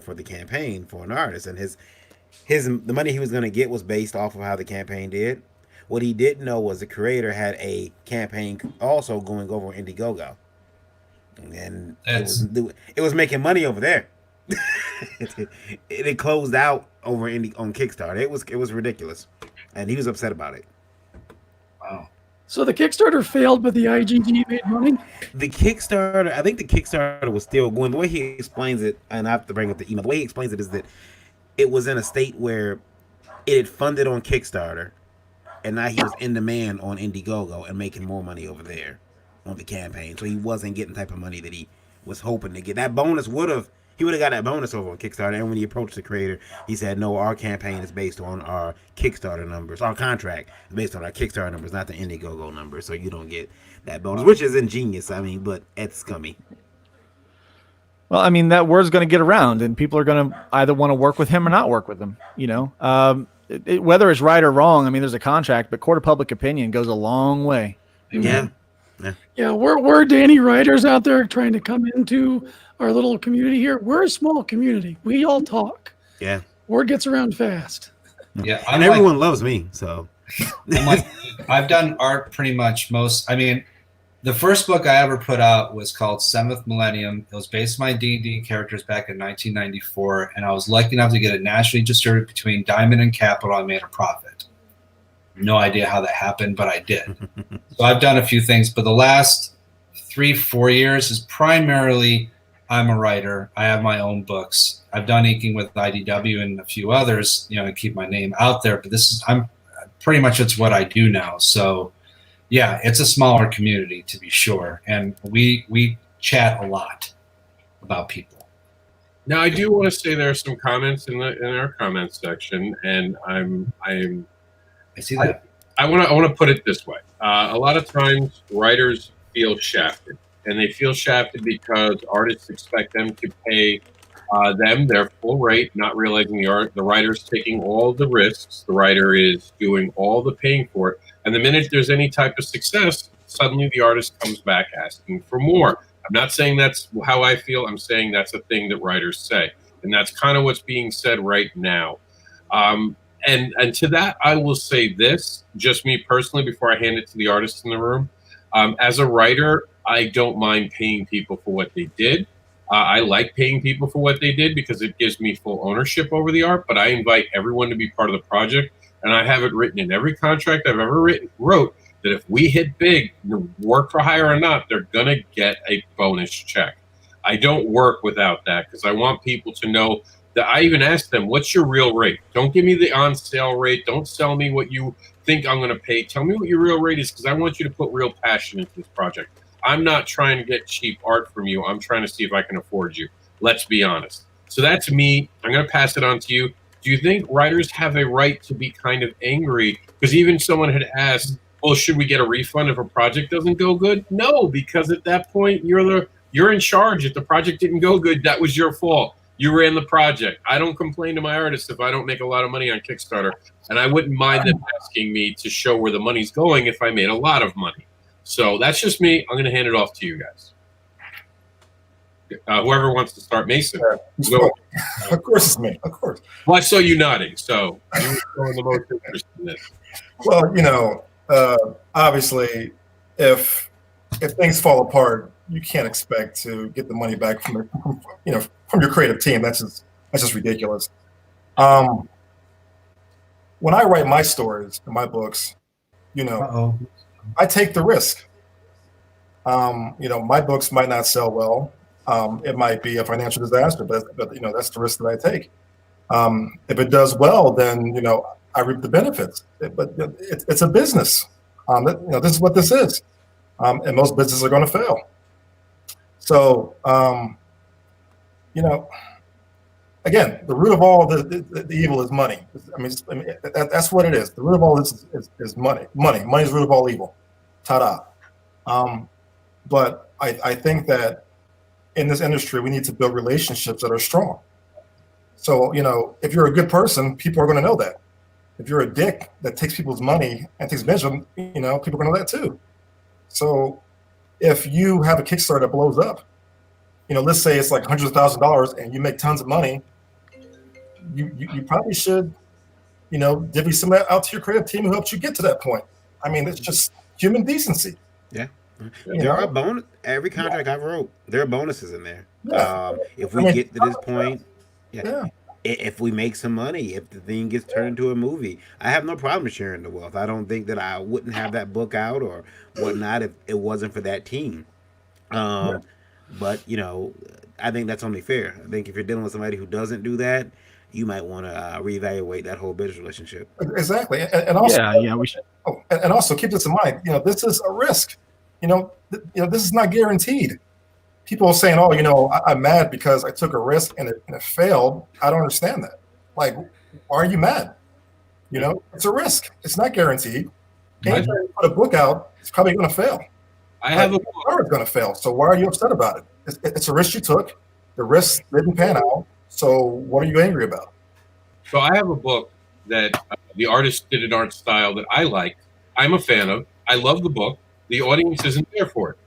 for the campaign for an artist, and the money he was going to get was based off of how the campaign did. What he didn't know was the creator had a campaign also going over on Indiegogo, and it was making money over there. It closed out over on Kickstarter. It was ridiculous, and he was upset about it. Wow. So the Kickstarter failed, but the IGG made money? The Kickstarter, I think the Kickstarter was still going. The way he explains it, and I have to bring up the email, the way he explains it is that it was in a state where it had funded on Kickstarter, and now he was in demand on Indiegogo and making more money over there on the campaign. So he wasn't getting the type of money that he was hoping to get. That bonus he would have got that bonus over on Kickstarter. And when he approached the creator, he said, no, our campaign is based on our Kickstarter numbers. Our contract is based on our Kickstarter numbers, not the Indiegogo numbers. So you don't get that bonus, which is ingenious. I mean, but it's scummy. Well, I mean, that word's going to get around, and people are going to either want to work with him or not work with him, you know. Whether it's right or wrong, I mean, there's a contract, but court of public opinion goes a long way. Yeah. Yeah, we're Danny writers out there trying to come into our little community here. We're a small community. We all talk. Yeah. Word gets around fast. Yeah. And everyone loves me, so. I've done art pretty much the first book I ever put out was called Seventh Millennium. It was based on my D&D characters back in 1994, and I was lucky enough to get it nationally distributed between Diamond and Capital. I made a profit. No idea how that happened, but I did. So I've done a few things, but the last 3-4 years is primarily I'm a writer. I have my own books. I've done inking with IDW and a few others, you know, to keep my name out there. But I'm pretty much it's what I do now. So yeah, it's a smaller community to be sure, and we chat a lot about people. Now, I do want to say there are some comments in our comments section, and I see that. I want to put it this way. A lot of times writers feel shafted, and they feel shafted because artists expect them to pay them their full rate, not realizing the writer's taking all the risks. The writer is doing all the paying for it. And the minute there's any type of success, suddenly the artist comes back asking for more. I'm not saying that's how I feel. I'm saying that's a thing that writers say. And that's kind of what's being said right now. And to that, I will say this, just me personally, before I hand it to the artists in the room. As a writer, I don't mind paying people for what they did. I like paying people for what they did because it gives me full ownership over the art, but I invite everyone to be part of the project. And I have it written in every contract I've ever wrote that if we hit big, work for hire or not, they're going to get a bonus check. I don't work without that because I want people to know that. I even ask them, what's your real rate? Don't give me the on sale rate. Don't sell me what you think I'm going to pay. Tell me what your real rate is because I want you to put real passion into this project. I'm not trying to get cheap art from you. I'm trying to see if I can afford you. Let's be honest. So that's me. I'm going to pass it on to you. Do you think writers have a right to be kind of angry? Because even someone had asked, well, should we get a refund if a project doesn't go good? No, because at that point, you're in charge. If the project didn't go good, that was your fault. You ran the project. I don't complain to my artists if I don't make a lot of money on Kickstarter. And I wouldn't mind them asking me to show where the money's going if I made a lot of money. So that's just me. I'm going to hand it off to you guys. Whoever wants to start, Mason. Go. Of course it's me. Of course. Well, I saw you nodding, so you were showing the most interest in this. Well, obviously, if things fall apart, you can't expect to get the money back from your creative team. That's just ridiculous. When I write my stories and my books, I take the risk. My books might not sell well. It might be a financial disaster, but that's the risk that I take. If it does well, then I reap the benefits. But it's a business. This is what this is, and most businesses are going to fail. So, again, the root of all the evil is money. That's what it is. The root of all this is money. Money is the root of all evil. Ta-da. But I think that in this industry, we need to build relationships that are strong. So, if you're a good person, people are going to know that. If you're a dick that takes people's money and takes advantage of them, people are going to know that too. So if you have a Kickstarter that blows up, let's say it's like hundreds of thousands of dollars and you make tons of money, you probably should, divvy some of that out to your creative team who helped you get to that point. I mean, it's just human decency. Yeah. There are bonus. Every contract I wrote, there are bonuses in there. Yeah. If we get to this point, if we make some money, if the thing gets turned into a movie, I have no problem sharing the wealth. I don't think that I wouldn't have that book out or whatnot if it wasn't for that team. But I think that's only fair. I think if you're dealing with somebody who doesn't do that, you might want to reevaluate that whole business relationship. Exactly, and also, we should. Oh, and also keep this in mind. This is a risk. This is not guaranteed. People are saying, "Oh, I'm mad because I took a risk and it failed." I don't understand that. Like, why are you mad? It's a risk. It's not guaranteed. Anytime you put a book out, it's probably going to fail. I have a it's going to fail. So why are you upset about it? It's a risk you took. The risk didn't pan out. So what are you angry about? So I have a book that the artist did an art style that I like. I'm a fan of. I love the book. The audience isn't there for it.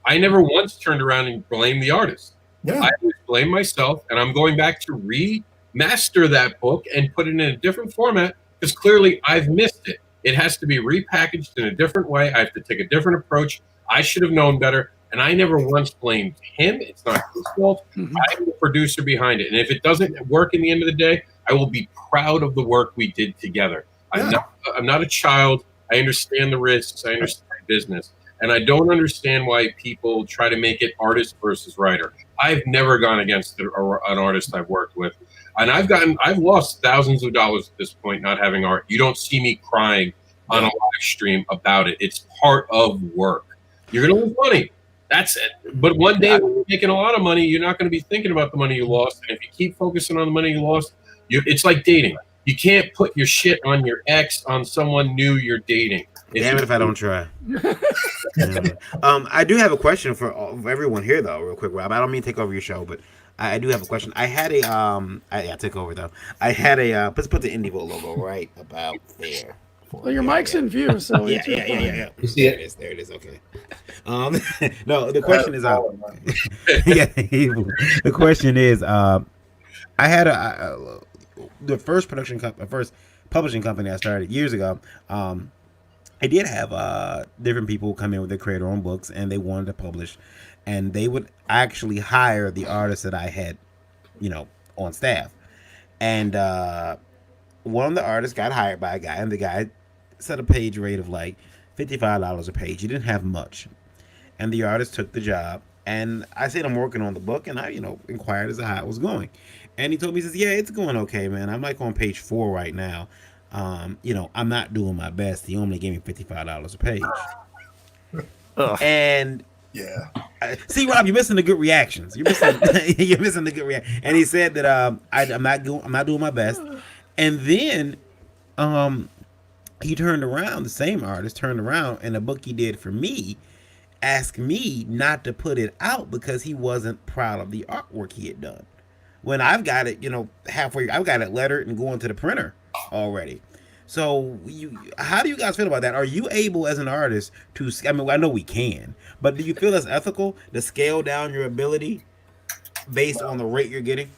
I never once turned around and blamed the artist. Yeah. I always blame myself, and I'm going back to remaster that book and put it in a different format because clearly I've missed it. It has to be repackaged in a different way. I have to take a different approach. I should have known better, and I never once blamed him. It's not his fault. Mhm. I'm the producer behind it, and if it doesn't work in the end of the day, I will be proud of the work we did together. Yeah. I'm not a child. I understand the risks. I understand business. And I don't understand why people try to make it artist versus writer. I've never gone against an artist I've worked with. And I've lost thousands of dollars at this point not having art. You don't see me crying on a live stream about it. It's part of work. You're going to lose money. That's it. But one day when you're making a lot of money, you're not going to be thinking about the money you lost. And if you keep focusing on the money you lost, it's like dating. You can't put your shit on your ex on someone new you're dating. Damn it if I don't try. I do have a question for everyone here, though, real quick, Rob. I don't mean to take over your show, but I do have a question. I had a I took over though. I had a let's put the IndieVolt logo right about there. Well, your mic's in view, so yeah. You see it? There it is. Okay. No, the question is yeah. The question is I had the first first publishing company I started years ago. I did have different people come in with their creator-owned books, and they wanted to publish, and they would actually hire the artists that I had, on staff. And one of the artists got hired by a guy, and the guy set a page rate of like $55 a page. He didn't have much, and the artist took the job. And I said I'm working on the book, and I, inquired as to how it was going, and he told me, he says, "Yeah, it's going okay, man. I'm like on page 4 right now. I'm not doing my best. He only gave me $55 a page." And yeah, see, Rob, you're missing the good reactions. You're missing the good reaction. And he said that I'm not doing my best. And then he turned around. The same artist turned around, and the book he did for me asked me not to put it out because he wasn't proud of the artwork he had done. When I've got it, halfway, I've got it lettered and going to the printer already. So how do you guys feel about that? Are you able as an artist to, I know we can, but do you feel it's ethical to scale down your ability based on the rate you're getting?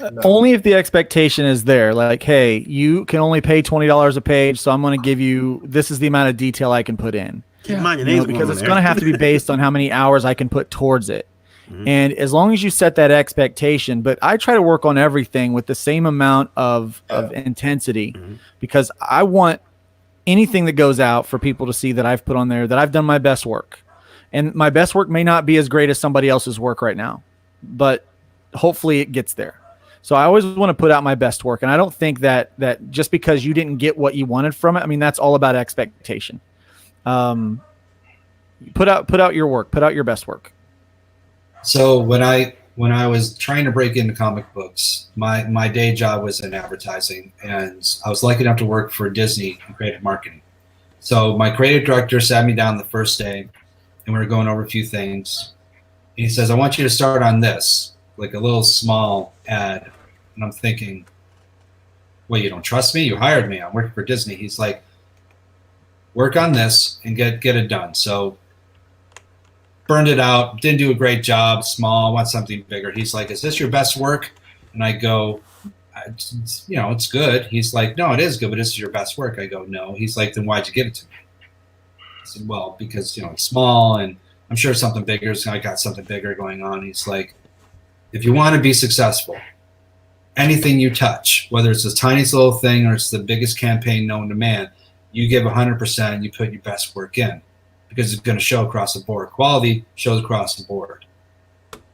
No. Only if the expectation is there. Like, hey, you can only pay $20 a page, so I'm going to give you, this is the amount of detail I can put in. Keep in mind your name's because it's going to have to be based on how many hours I can put towards it. And as long as you set that expectation, but I try to work on everything with the same amount of intensity, because I want anything that goes out for people to see that I've put on there, that I've done my best work. And my best work may not be as great as somebody else's work right now, but hopefully it gets there. So I always want to put out my best work. And I don't think that just because you didn't get what you wanted from it, I mean, that's all about expectation. Put out your work, put out your best work. So when I was trying to break into comic books, my day job was in advertising, and I was lucky enough to work for Disney in creative marketing. So my creative director sat me down the first day, and we were going over a few things. And he says, "I want you to start on this, like a little small ad." And I'm thinking, "Well, you don't trust me? You hired me. I'm working for Disney." He's like, "Work on this and get it done." So burned it out, didn't do a great job, small, want something bigger. He's like, "Is this your best work?" And I go, "It's good." He's like, "No, it is good, but this is your best work." I go, "No." He's like, "Then why'd you give it to me?" I said, "Well, because, it's small, and I'm sure something bigger, so I got something bigger going on." He's like, "If you want to be successful, anything you touch, whether it's the tiniest little thing or it's the biggest campaign known to man, you give 100% and you put your best work in, because it's going to show across the board. Quality shows across the board.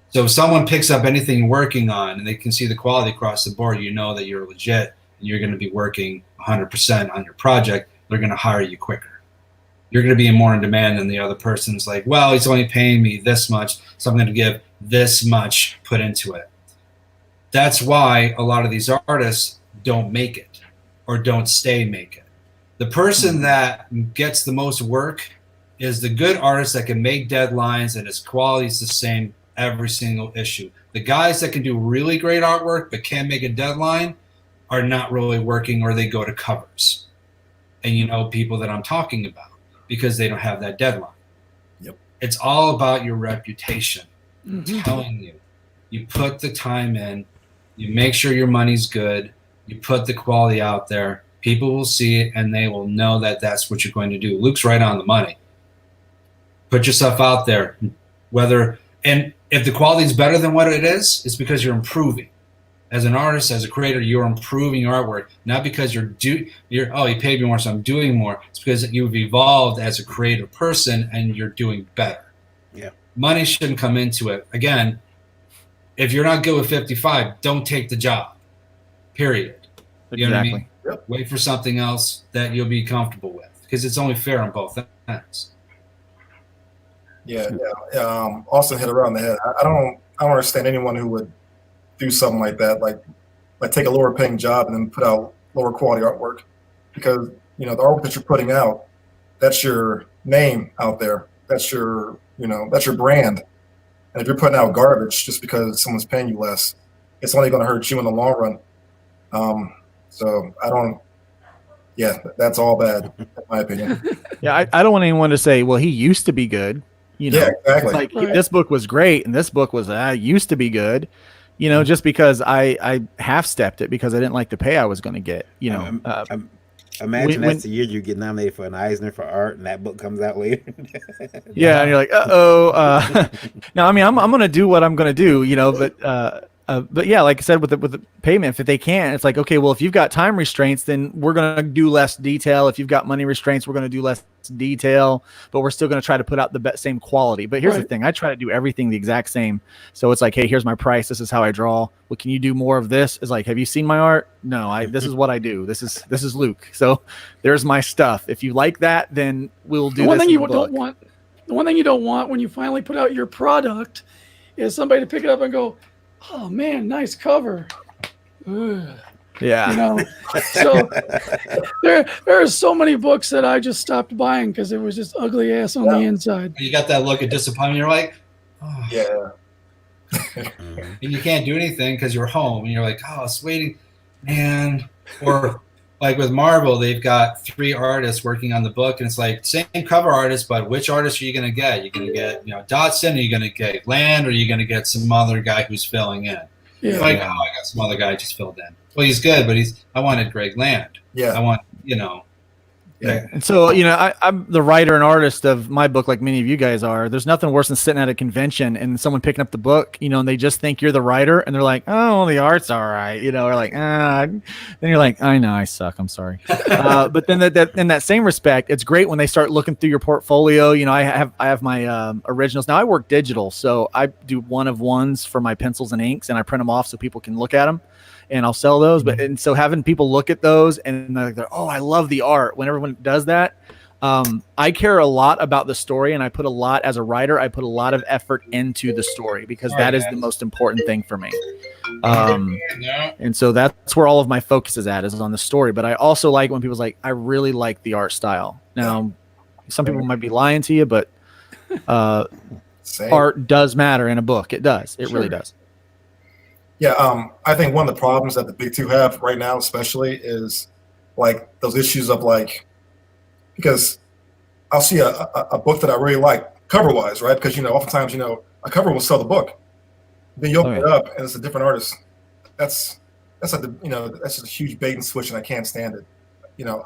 So if someone picks up anything you're working on and they can see the quality across the board, you know that you're legit and you're going to be working 100% on your project. They're going to hire you quicker. You're going to be more in demand than the other person's like, "Well, he's only paying me this much, so I'm going to give this much put into it." That's why a lot of these artists don't make it or don't make it. The person that gets the most work is the good artist that can make deadlines and his quality is the same every single issue. The guys that can do really great artwork but can't make a deadline are not really working, or they go to covers. And people that I'm talking about, because they don't have that deadline. Yep. It's all about your reputation. I'm telling you. You put the time in, you make sure your money's good, you put the quality out there, people will see it and they will know that that's what you're going to do. Luke's right on the money. Put yourself out there, and if the quality is better than what it is, it's because you're improving. As an artist, as a creator, you're improving your artwork, not because he paid me more, so I'm doing more. It's because you've evolved as a creative person and you're doing better. Yeah. Money shouldn't come into it. Again, if you're not good with 55, don't take the job. Period. You know what I mean? Yep. Wait for something else that you'll be comfortable with, because it's only fair on both ends. Yeah. Austin hit it around the head. I don't understand anyone who would do something like that, like take a lower paying job and then put out lower quality artwork, because the artwork that you're putting out, that's your name out there. That's your brand. And if you're putting out garbage just because someone's paying you less, it's only going to hurt you in the long run. So I don't. Yeah, that's all bad, in my opinion. Yeah, I don't want anyone to say, well, he used to be good. Yeah, exactly. It's like this book was great and this book was used to be good. Just because I half-stepped it because I didn't like the pay I was going to get. Imagine that's the year you get nominated for an Eisner for art, and that book comes out later. Yeah, and you're like, no, I mean, I'm going to do what I'm going to do, but yeah, like I said, with the payment, if they can't, it's like, okay, well, if you've got time restraints, then we're going to do less detail. If you've got money restraints, we're going to do less detail, but we're still going to try to put out the same quality. But here's the thing. I try to do everything the exact same. So it's like, hey, here's my price. This is how I draw. Well, can you do more of this? It's like, have you seen my art? No, this is what I do. This is Luke. So there's my stuff. If you like that, then we'll do the one this thing you in the don't book. want. The one thing you don't want when you finally put out your product is somebody to pick it up and go, oh man, nice cover. Ugh. Yeah. So there are so many books that I just stopped buying because it was just ugly ass on the inside. You got that look of disappointment. You're like, oh. Yeah. And you can't do anything because you're home and you're like, oh, it's waiting, man. Or like with Marvel, they've got 3 artists working on the book, and it's like same cover artist, but which artist are you going to get? You're going to get, Dotson, or you're going to get Land, or you're going to get some other guy who's filling in. Yeah. It's like, oh, I got some other guy just filled in. Well, he's good, but I wanted Greg Land. Yeah. I want, Yeah. And so, I'm the writer and artist of my book, like many of you guys are. There's nothing worse than sitting at a convention and someone picking up the book, and they just think you're the writer, and they're like, "Oh, the art's all right," or like, Then you're like, "I know, I suck. I'm sorry." But then in that same respect, it's great when they start looking through your portfolio. I have my originals now. I work digital, so I do 1-of-1s for my pencils and inks, and I print them off so people can look at them. And I'll sell those. And so having people look at those and they're, oh, I love the art. When everyone does that, I care a lot about the story, and I put a lot as a writer. I put a lot of effort into the story because that is the most important thing for me. And so that's where all of my focus is on the story. But I also like when people's like, I really like the art style. Now, some people might be lying to you, but art does matter in a book. It does. It really does. Yeah, I think one of the problems that the big two have right now, especially, is like those issues of like, because I'll see a book that I really like cover wise, right? Because oftentimes a cover will sell the book, then you open it up and it's a different artist. That's just a huge bait and switch, and I can't stand it.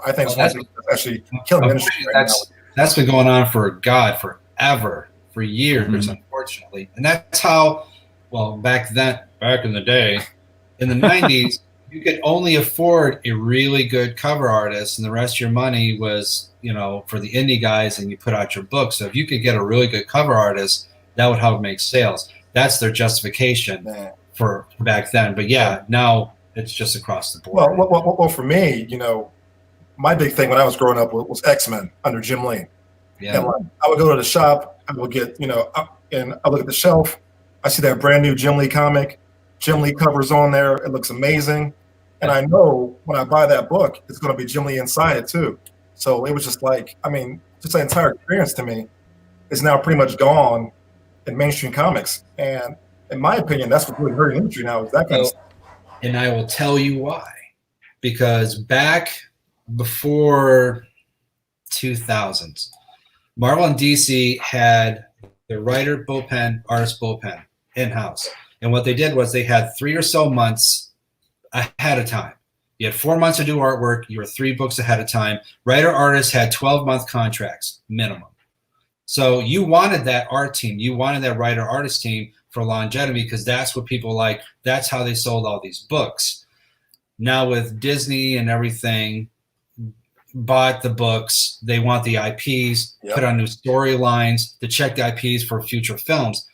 I think that's actually killing the industry right now. That's been going on for forever, for years, unfortunately, and that's how. Well, back in the day, in the 90s, you could only afford a really good cover artist, and the rest of your money was, for the indie guys, and you put out your book. So if you could get a really good cover artist, that would help make sales. That's their justification for back then. But yeah, now it's just across the board. Well, for me, my big thing when I was growing up was X-Men under Jim Lee. Yeah. And I would go to the shop, I would get, and I look at the shelf. I see that brand new Jim Lee comic. Jim Lee cover's on there. It looks amazing. And I know when I buy that book, it's going to be Jim Lee inside it too. So it was just like, just the entire experience to me is now pretty much gone in mainstream comics. And in my opinion, that's what's really hurting the industry now is that kind of stuff. And I will tell you why. Because back before 2000s, Marvel and DC had the writer bullpen, artist bullpen in-house. And what they did was they had 3 or so months ahead of time. You had 4 months to do artwork. You were 3 books ahead of time. Writer-artists had 12-month contracts minimum. So you wanted that art team. You wanted that writer-artist team for longevity because that's what people like. That's how they sold all these books. Now with Disney and everything, bought the books, they want the IPs, put on new storylines to check the IPs for future films.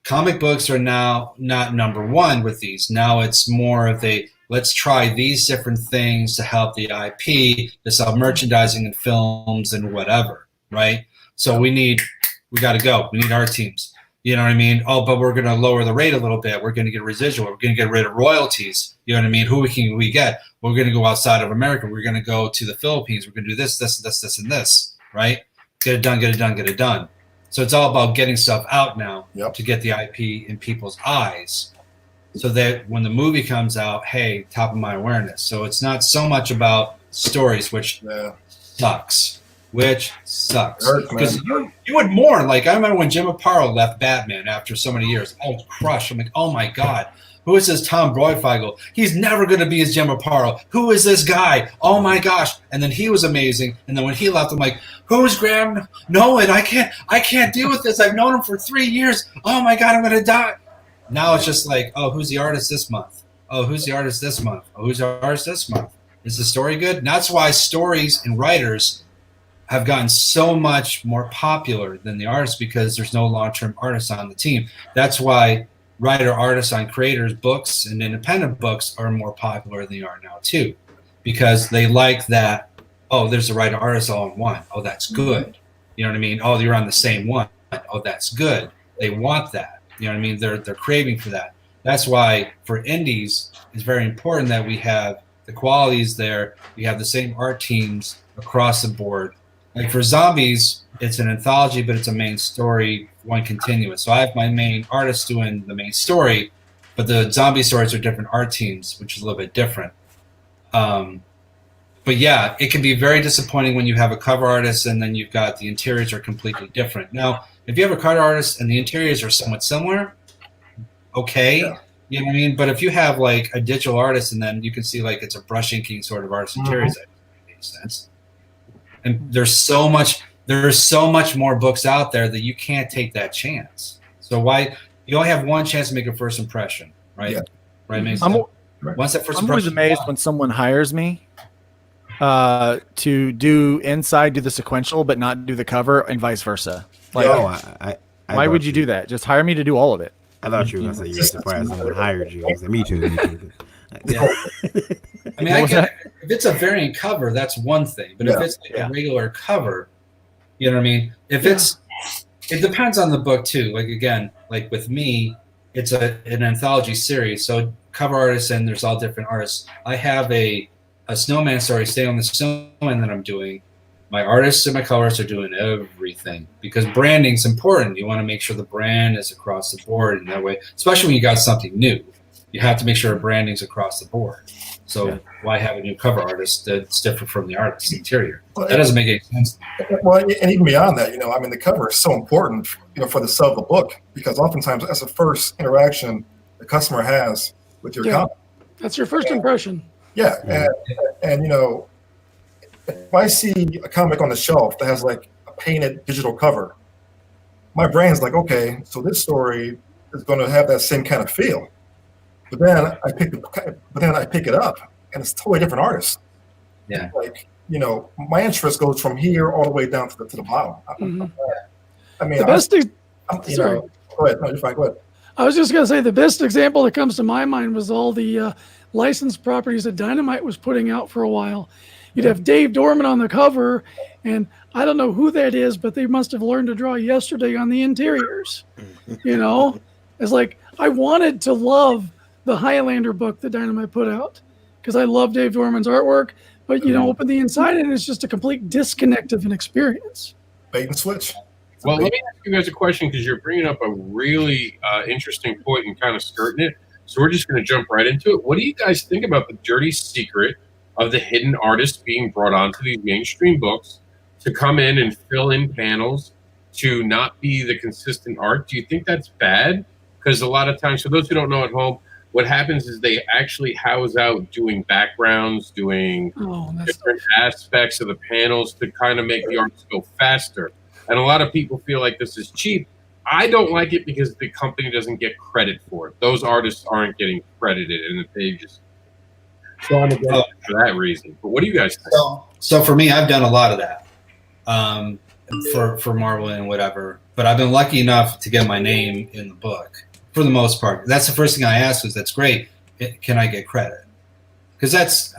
Comic books are now not number one with these. Now it's more of let's try these different things to help the IP, to sell merchandising and films and whatever, right? So we got to go. We need our teams. You know what I mean? Oh, but we're going to lower the rate a little bit. We're going to get a residual. We're going to get rid of royalties. You know what I mean? Who can we get? We're going to go outside of America. We're going to go to the Philippines. We're going to do this, and this, right? Get it done, get it done, get it done. So it's all about getting stuff out now to get the IP in people's eyes so that when the movie comes out, hey, top of my awareness. So it's not so much about stories, which sucks. Because you would mourn. Like, I remember when Jim Aparo left Batman after so many years. I was crushed. I'm like, oh my God, who is this Tom Broyfeigel? He's never going to be as Jim Aparo. Who is this guy? Oh my gosh. And then he was amazing. And then when he left, I'm like, who's Graham Nolan? I can't deal with this. I've known him for 3 years. Oh my God, I'm going to die. Now it's just like, oh, who's the artist this month? Oh, who's the artist this month? Oh, who's the artist this month? Is the story good? And that's why stories and writers have gotten so much more popular than the artists, because there's no long-term artists on the team. That's why writer artists on creators books and independent books are more popular than they are now too, because they like that. Oh, there's a writer artist all in one. Oh, that's good. You know what I mean? Oh, you're on the same one. Oh, that's good. They want that. You know what I mean? They're craving for that. That's why for indies, it's very important that we have the qualities there. We have the same art teams across the board. Like for zombies, it's an anthology, but it's a main story, one continuous. So I have my main artist doing the main story, but the zombie stories are different art teams, which is a little bit different. But yeah, it can be very disappointing when you have a cover artist and then you've got the interiors are completely different. Now, if you have a cover artist and the interiors are somewhat similar, okay, you know what I mean? But if you have like a digital artist and then you can see like it's a brush inking sort of artist interiors, that makes sense. And there's so much more books out there that you can't take that chance. So why you only have one chance to make a first impression, right? Yeah. Right. Once that first I'm always amazed when someone hires me to do the sequential, but not do the cover, and vice versa. Like, why would you do that? Just hire me to do all of it. I thought you were gonna say you were surprised someone hired you. I was like, me too. Yeah. I mean, if it's a variant cover, that's one thing. But if it's like a regular cover, you know what I mean? It depends on the book too. Like again, like with me, it's an anthology series. So cover artists and there's all different artists. I have a snowman story, Stay on the Snowman, that I'm doing. My artists and my colorists are doing everything because branding's important. You want to make sure the brand is across the board in that way, especially when you got something new. You have to make sure branding's across the board. So why have a new cover artist that's different from the artist's interior? That doesn't make any sense. Well, and even beyond that, I mean, the cover is so important, for the sale of the book, because oftentimes that's the first interaction the customer has with your comic. That's your first impression. Yeah, and if I see a comic on the shelf that has like a painted digital cover, my brain's like, okay, so this story is going to have that same kind of feel. But then I pick it up, and it's a totally different artist. Yeah, like my interest goes from here all the way down to the bottom. I mean, the best. Sorry. Go ahead. No, you're fine. Go ahead. I was just gonna say the best example that comes to my mind was all the licensed properties that Dynamite was putting out for a while. You'd have Dave Dorman on the cover, and I don't know who that is, but they must have learned to draw yesterday on the interiors. It's like I wanted to love the Highlander book that Dynamite put out because I love Dave Dorman's artwork, but open the inside and it's just a complete disconnect of an experience. Bait and switch. Well, let me ask you guys a question because you're bringing up a really interesting point and kind of skirting it. So we're just going to jump right into it. What do you guys think about the dirty secret of the hidden artists being brought onto these mainstream books to come in and fill in panels to not be the consistent art? Do you think that's bad? Because a lot of times, for those who don't know at home, what happens is they actually house out doing backgrounds, doing different aspects of the panels to kind of make the artists go faster. And a lot of people feel like this is cheap. I don't like it because the company doesn't get credit for it. Those artists aren't getting credited in the pages. So I'm against it for that reason. But what do you guys think? So for me, I've done a lot of that for Marvel and whatever. But I've been lucky enough to get my name in the book for the most part. That's the first thing I asked was, that's great. Can I get credit? Because that's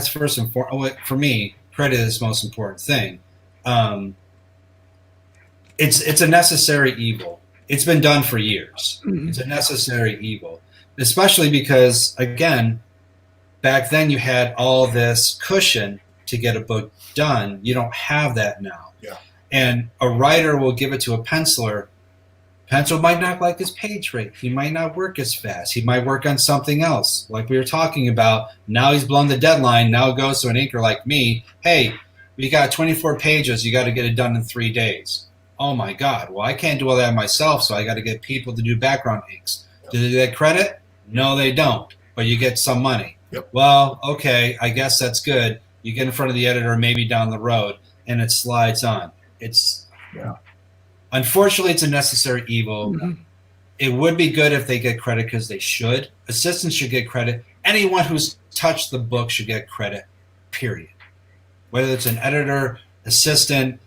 first and foremost. For me, credit is the most important thing. It's a necessary evil. It's been done for years. It's a necessary evil, especially because, again, back then you had all this cushion to get a book done. You don't have that now. Yeah. And a writer will give it to a penciler. Pencil might not like his page rate. He might not work as fast. He might work on something else. Like we were talking about, now he's blown the deadline. Now it goes to an inker like me. Hey, we got 24 pages. You got to get it done in 3 days. Oh my God. Well, I can't do all that myself, so I got to get people to do background inks. Do they get credit? No, they don't. But you get some money. Yep. Well, okay, I guess that's good. You get in front of the editor maybe down the road, and it slides on. Unfortunately, it's a necessary evil. It would be good if they get credit because they should. Assistants should get credit. Anyone who's touched the book should get credit, period. Whether it's an editor, assistant,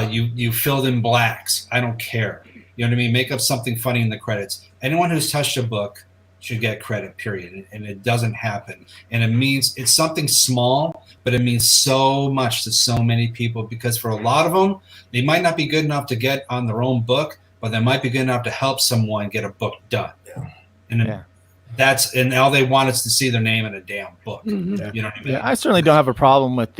you filled in blacks. I don't care. You know what I mean? Make up something funny in the credits. Anyone who's touched a book should get credit, period. And it doesn't happen. And it means it's something small, but it means so much to so many people because for a lot of them, they might not be good enough to get on their own book, but they might be good enough to help someone get a book done. And and all they want is to see their name in a damn book. You know what I mean? Yeah, I certainly don't have a problem with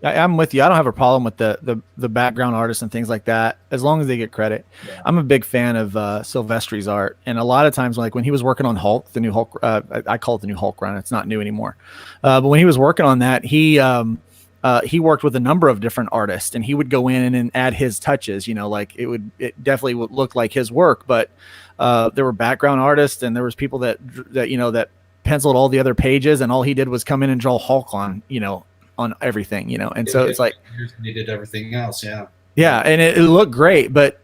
I'm with you. I don't have a problem with the background artists and things like that, as long as they get credit. I'm a big fan of Silvestri's art, and a lot of times, like when he was working on Hulk, the new Hulk, I call it the new Hulk run. It's not new anymore, but when he was working on that, he worked with a number of different artists, and he would go in and add his touches. You know, like it definitely would look like his work, but there were background artists, and there was people that penciled all the other pages, and all he did was come in and draw Hulk on everything, and so it's like they did everything else. And it looked great, but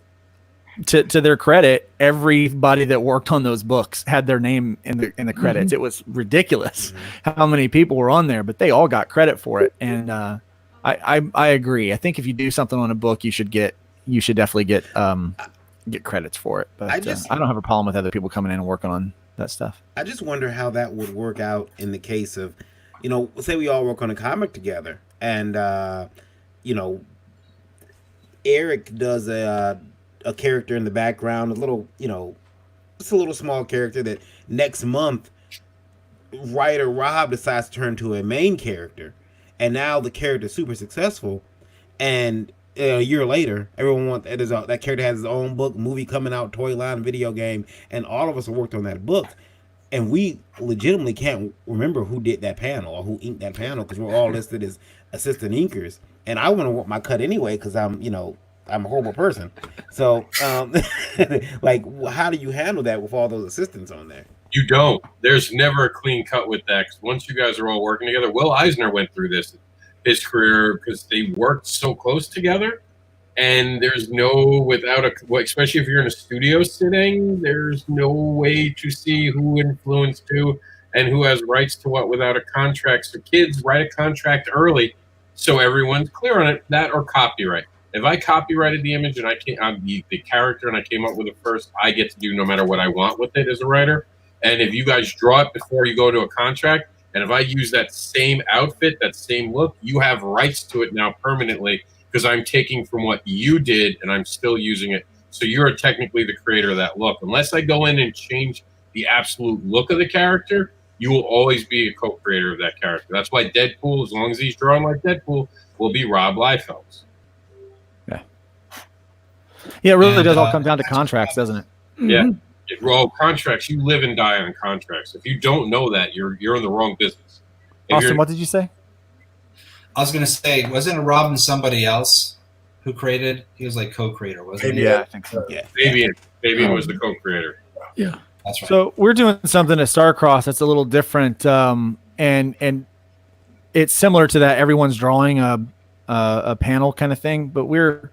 to their credit, everybody that worked on those books had their name in the credits. It was ridiculous how many people were on there, but they all got credit for it. And I agree. I think if you do something on a book, you should definitely get credits for it. But I don't have a problem with other people coming in and working on that stuff. I just wonder how that would work out in the case of, say we all work on a comic together, and Eric does a character in the background, a little, it's a little small character that next month writer Rob decides to turn to a main character, and now the character is super successful, and a year later, everyone wants that character has his own book, movie coming out, toy line, video game, and all of us have worked on that book. And we legitimately can't remember who did that panel or who inked that panel because we're all listed as assistant inkers. And I want to want my cut anyway because I'm a horrible person. So, like, how do you handle that with all those assistants on there? You don't. There's never a clean cut with that. 'Cause once you guys are all working together, Will Eisner went through this his career because they worked so close together. And there's especially if you're in a studio sitting, there's no way to see who influenced who and who has rights to what without a contract. So kids, write a contract early so everyone's clear on it, that or copyright. If I copyrighted the image and I'm the character and I came up with it first, I get to do no matter what I want with it as a writer. And if you guys draw it before you go to a contract, and if I use that same outfit, that same look, you have rights to it now permanently, because I'm taking from what you did and I'm still using it. So you're technically the creator of that look. Unless I go in and change the absolute look of the character, you will always be a co-creator of that character. That's why Deadpool, as long as he's drawn like Deadpool, will be Rob Liefeld's. Yeah, it really does all come down to contracts, doesn't it? Yeah. Well, contracts, you live and die on contracts. If you don't know that, you're in the wrong business. Austin, what did you say? I was going to say, wasn't Robin somebody else who created? He was like co-creator, wasn't he? Yeah, I think so. Yeah. Fabian was the co-creator. Yeah. That's right. So we're doing something at Starcross that's a little different, and it's similar to that. Everyone's drawing a panel kind of thing, but we're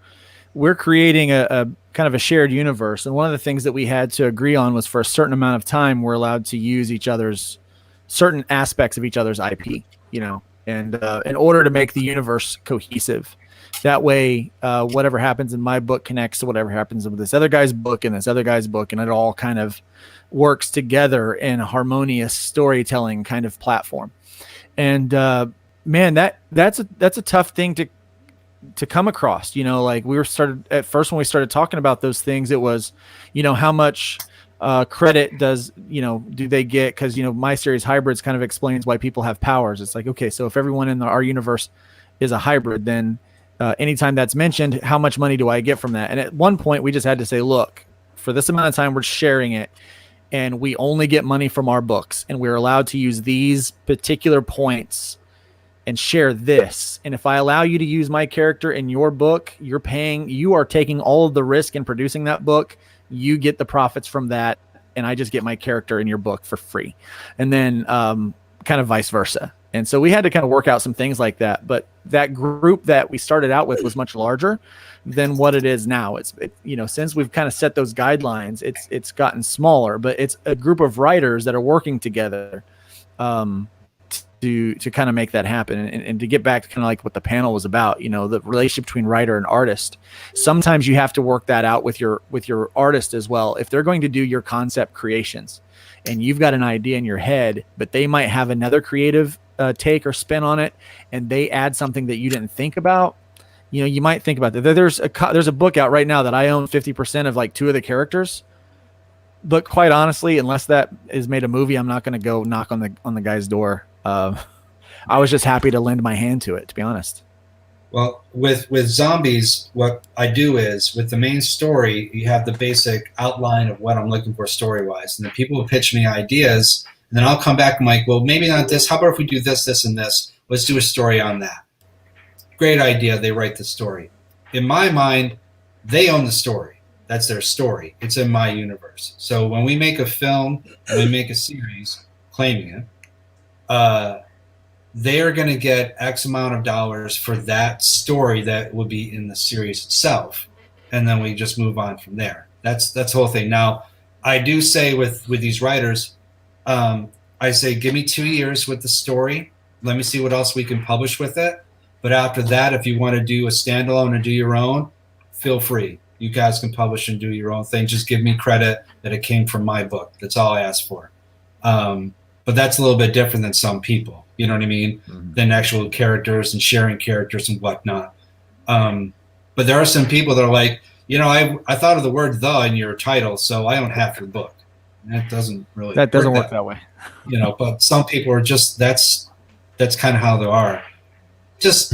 creating a kind of a shared universe. And one of the things that we had to agree on was for a certain amount of time, we're allowed to use certain aspects of each other's IP, and in order to make the universe cohesive. That way, whatever happens in my book connects to whatever happens in this other guy's book and this other guy's book, and it all kind of works together in a harmonious storytelling kind of platform. And man, that's a tough thing to come across, like we were started at first when we started talking about those things, it was, how much credit do they get? Cause my series Hybrids kind of explains why people have powers. It's like, okay, so if everyone in our universe is a hybrid, then anytime that's mentioned, how much money do I get from that? And at one point we just had to say, look, for this amount of time, we're sharing it and we only get money from our books and we're allowed to use these particular points and share this. And if I allow you to use my character in your book, you are taking all of the risk in producing that book. You get the profits from that. And I just get my character in your book for free. And then kind of vice versa. And so we had to kind of work out some things like that. But that group that we started out with was much larger than what it is now. Since we've kind of set those guidelines, it's gotten smaller, but it's a group of writers that are working together to kind of make that happen. And to get back to kind of like what the panel was about, the relationship between writer and artist. Sometimes you have to work that out with your artist as well. If they're going to do your concept creations and you've got an idea in your head, but they might have another creative take or spin on it, and they add something that you didn't think about, you might think about that. There's a book out right now that I own 50% of, like 2 of the characters. But quite honestly, unless that is made a movie, I'm not going to go knock on the guy's door. I was just happy to lend my hand to it, to be honest. Well, with zombies, what I do is with the main story, you have the basic outline of what I'm looking for story-wise. And then people will pitch me ideas, and then I'll come back and like, well, maybe not this. How about if we do this, this, and this? Let's do a story on that. Great idea. They write the story. In my mind, they own the story. That's their story. It's in my universe. So when we make a film, when we make a series claiming it, they are going to get X amount of dollars for that story that would be in the series itself. And then we just move on from there. That's the whole thing. Now, I do say with these writers, I say, give me 2 years with the story. Let me see what else we can publish with it. But after that, if you want to do a standalone and do your own, feel free. You guys can publish and do your own thing. Just give me credit that it came from my book. That's all I ask for. But that's a little bit different than some people, you know what I mean? Mm-hmm. Than actual characters and sharing characters and whatnot. But there are some people that are like, I thought of the word "the" in your title, so I own half your book. And that doesn't really work that way. But some people are just that's kind of how they are. Just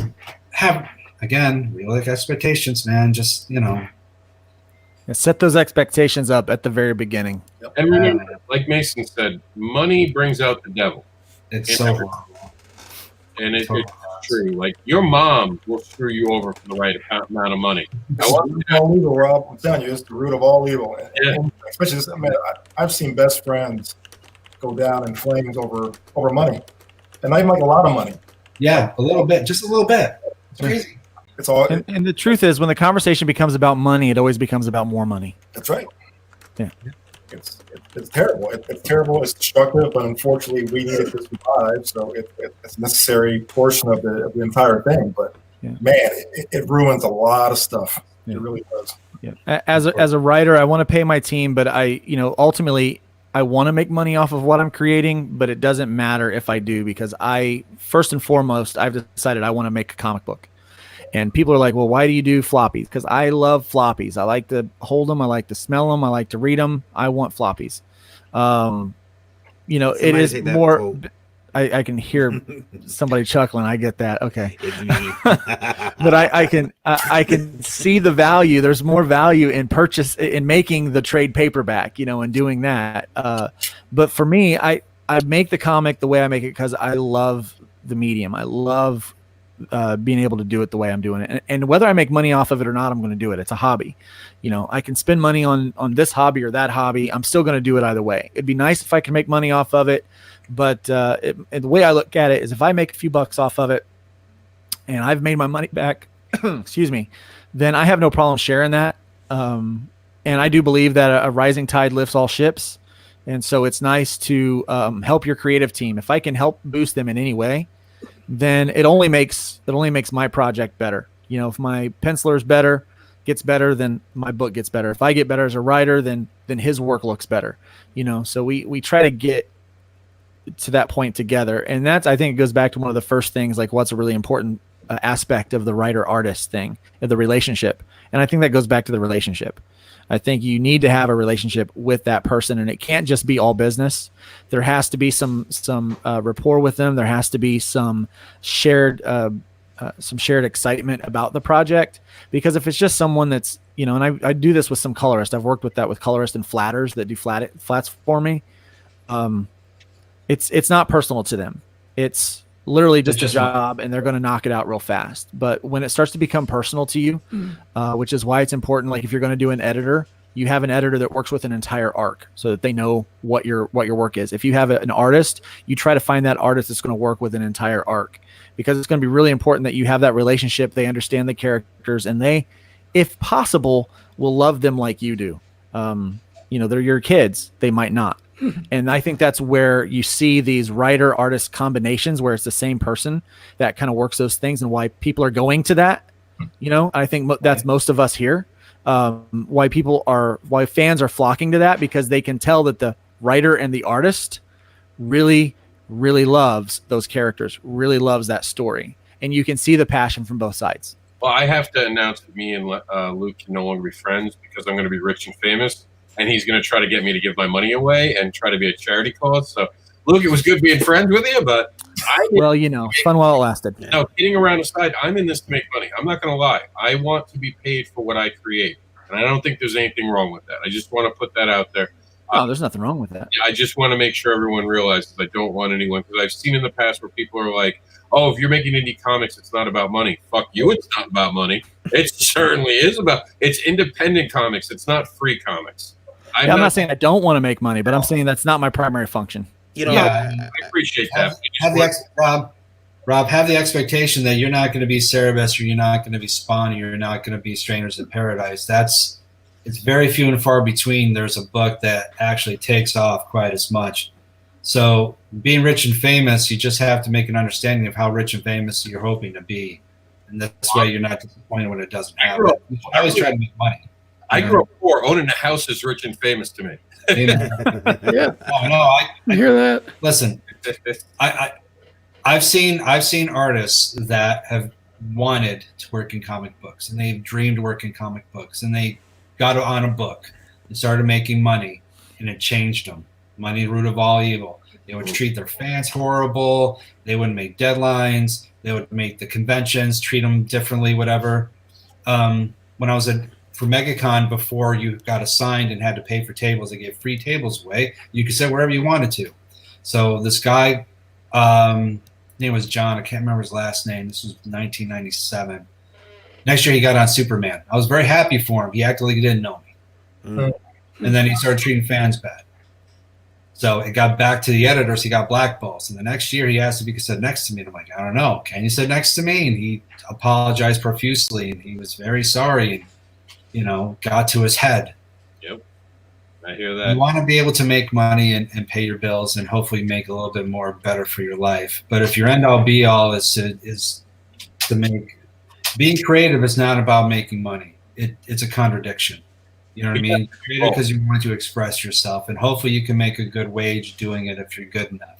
have, again, realistic expectations, man. Just set those expectations up at the very beginning. And remember, like Mason said, money brings out the devil. It's so wrong. And it's true. Like, your mom will screw you over for the right amount of money. It's the root of all evil, Rob. I'm telling you, it's the root of all evil. And especially this, I've seen best friends go down in flames over money. And not even like a lot of money. Yeah, a little bit. Just a little bit. It's crazy. It's all. And the truth is, when the conversation becomes about money, it always becomes about more money. That's right. Yeah. It's terrible. It's terrible. It's destructive, but unfortunately, we need it to survive. So it's a necessary portion of the entire thing. But man, it ruins a lot of stuff. Yeah. It really does. Yeah. As a writer, I want to pay my team, but ultimately, I want to make money off of what I'm creating. But it doesn't matter if I do, because first and foremost, I've decided I want to make a comic book. And people are like, well, why do you do floppies? Because I love floppies. I like to hold them. I like to smell them. I like to read them. I want floppies. It is more. I can hear somebody chuckling. I get that. Okay. But I can see the value. There's more value in making the trade paperback, and doing that. But for me, I make the comic the way I make it because I love the medium. I love being able to do it the way I'm doing it. And whether I make money off of it or not, I'm going to do it. It's a hobby. I can spend money on this hobby or that hobby. I'm still going to do it either way. It'd be nice if I could make money off of it. But the way I look at it is if I make a few bucks off of it and I've made my money back, excuse me, then I have no problem sharing that. And I do believe that a rising tide lifts all ships. And so it's nice to help your creative team. If I can help boost them in any way, then it only makes my project better. If my penciler's gets better, then my book gets better. If I get better as a writer, then his work looks better. So we try to get to that point together. And I think it goes back to one of the first things, like what's a really important aspect of the writer artist thing, of the relationship. And I think that goes back to the relationship. I think you need to have a relationship with that person, and it can't just be all business. There has to be some rapport with them. There has to be some shared excitement about the project. Because if it's just someone that's, and I do this with some colorists. I've worked with that with colorists and flatters that do flats for me. It's not personal to them. It's literally just a job, and they're going to knock it out real fast. But when it starts to become personal to you, which is why it's important, like if you're going to do an editor, you have an editor that works with an entire arc so that they know what your work is. If you have an artist, you try to find that artist that's going to work with an entire arc, because it's going to be really important that you have that relationship. They understand the characters, and they, if possible, will love them like you do. They're your kids. They might not. And I think that's where you see these writer-artist combinations where it's the same person that kind of works those things, and why people are going to that. I think that's most of us here. Why fans are flocking to that, because they can tell that the writer and the artist really, really loves those characters, really loves that story. And you can see the passion from both sides. Well, I have to announce that me and Luke can no longer be friends, because I'm going to be rich and famous. And he's going to try to get me to give my money away and try to be a charity cause. So, Luke, it was good being friends with you, but it's fun while it lasted. No, kidding around aside, I'm in this to make money. I'm not going to lie. I want to be paid for what I create, and I don't think there's anything wrong with that. I just want to put that out there. There's nothing wrong with that. Yeah, I just want to make sure everyone realizes I don't want anyone, because I've seen in the past where people are like, "Oh, if you're making indie comics, it's not about money." Fuck you, it's not about money. It certainly is it's independent comics. It's not free comics. I'm not saying I don't want to make money, but I'm saying that's not my primary function. I appreciate that. Rob, have the expectation that you're not going to be Cerebus, or you're not going to be Spawn, or you're not going to be Strangers in Paradise. It's very few and far between. There's a book that actually takes off quite as much. So being rich and famous, you just have to make an understanding of how rich and famous you're hoping to be. And that's why you're not disappointed when it doesn't happen. You always try to make money. I grew up poor. Owning a house is rich and famous to me. Yeah. I hear that. Listen, I've seen artists that have wanted to work in comic books, and they've dreamed to work in comic books, and they got on a book and started making money, and it changed them. Money, the root of all evil. They would treat their fans horrible. They wouldn't make deadlines. They would make the conventions, treat them differently, whatever. When I was for MegaCon, before you got assigned and had to pay for tables, they gave free tables away. You could sit wherever you wanted to. So this guy, name was John. I can't remember his last name. This was 1997. Next year, he got on Superman. I was very happy for him. He acted like he didn't know me. And then he started treating fans bad. So it got back to the editors. He got blackballs. And the next year, he asked if he could sit next to me. And I'm like, I don't know. Can you sit next to me? And he apologized profusely. And he was very sorry. And, got to his head. Yep. I hear that. You want to be able to make money and pay your bills and hopefully make a little bit more better for your life. But if your end all be all is to make, being creative is not about making money. It's a contradiction. You know what I mean? Creative because you want to express yourself, and hopefully you can make a good wage doing it if you're good enough.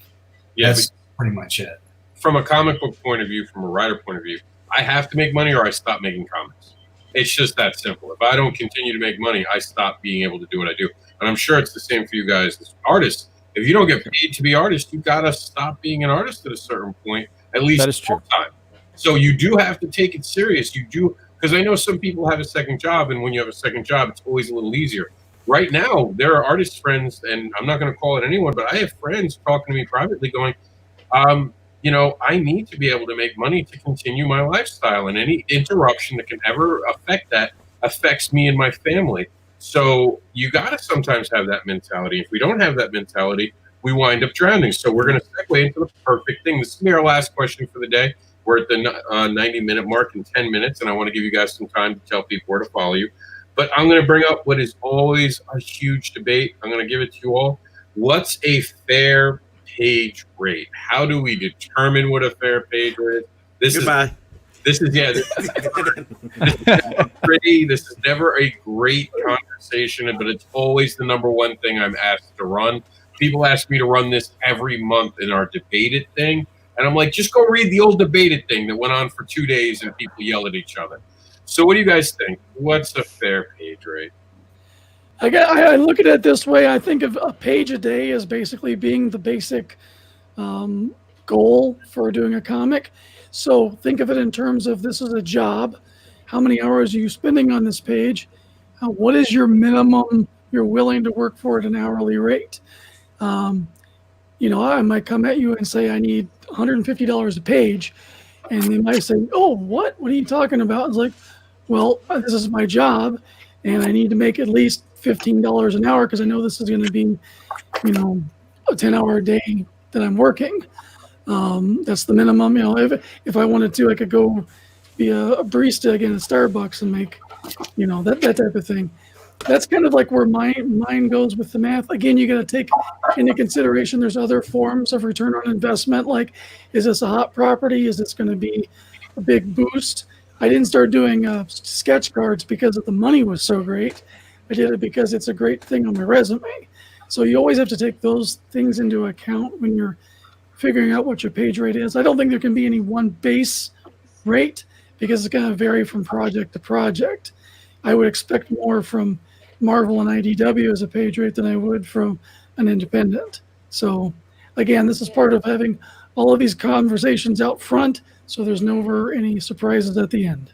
Yeah, that's pretty much it. From a comic book point of view, from a writer point of view, I have to make money or I stop making comics. It's just that simple. If I don't continue to make money, I stop being able to do what I do. And I'm sure it's the same for you guys as artists. If you don't get paid to be artists, you got to stop being an artist at a certain point, at least that is true. Time. So you do have to take it serious. You do, because I know some people have a second job, and when you have a second job, it's always a little easier. Right now, there are artist friends, and I'm not going to call it anyone, but I have friends talking to me privately going, I need to be able to make money to continue my lifestyle, and any interruption that can ever affect that affects me and my family. So you got to sometimes have that mentality. If we don't have that mentality, we wind up drowning. So we're going to segue into the perfect thing. This is going to be our last question for the day. We're at the 90-minute mark in 10 minutes, and I want to give you guys some time to tell people where to follow you. But I'm going to bring up what is always a huge debate. I'm going to give it to you all. What's a fair page rate? How do we determine what a fair page rate is? This is never a great conversation, but it's always the number one thing I'm asked to run. People ask me to run this every month in our debated thing. And I'm like, just go read the old debated thing that went on for 2 days and people yell at each other. So what do you guys think? What's a fair page rate? I look at it this way. I think of a page a day as basically being the basic goal for doing a comic. So think of it in terms of this is a job. How many hours are you spending on this page? What is your minimum you're willing to work for at an hourly rate? You know, I might come at you and say I need $150 a page, and they might say, "Oh, what? What are you talking about?" It's like, well, this is my job, and I need to make at least $15 an hour because I know this is going to be, you know, a 10-hour day that I'm working. That's the minimum. You know, if I wanted to, I could go be a barista again at Starbucks and make, you know, that type of thing. That's kind of like where my mind goes with the math. Again, you got to take into consideration there's other forms of return on investment. Like, is this a hot property? Is this going to be a big boost? I didn't start doing sketch cards because the money was so great. I did it because it's a great thing on my resume. So you always have to take those things into account when you're figuring out what your page rate is. I don't think there can be any one base rate because it's going to vary from project to project. I would expect more from Marvel and IDW as a page rate than I would from an independent. So again, this is part of having all of these conversations out front so there's never any surprises at the end.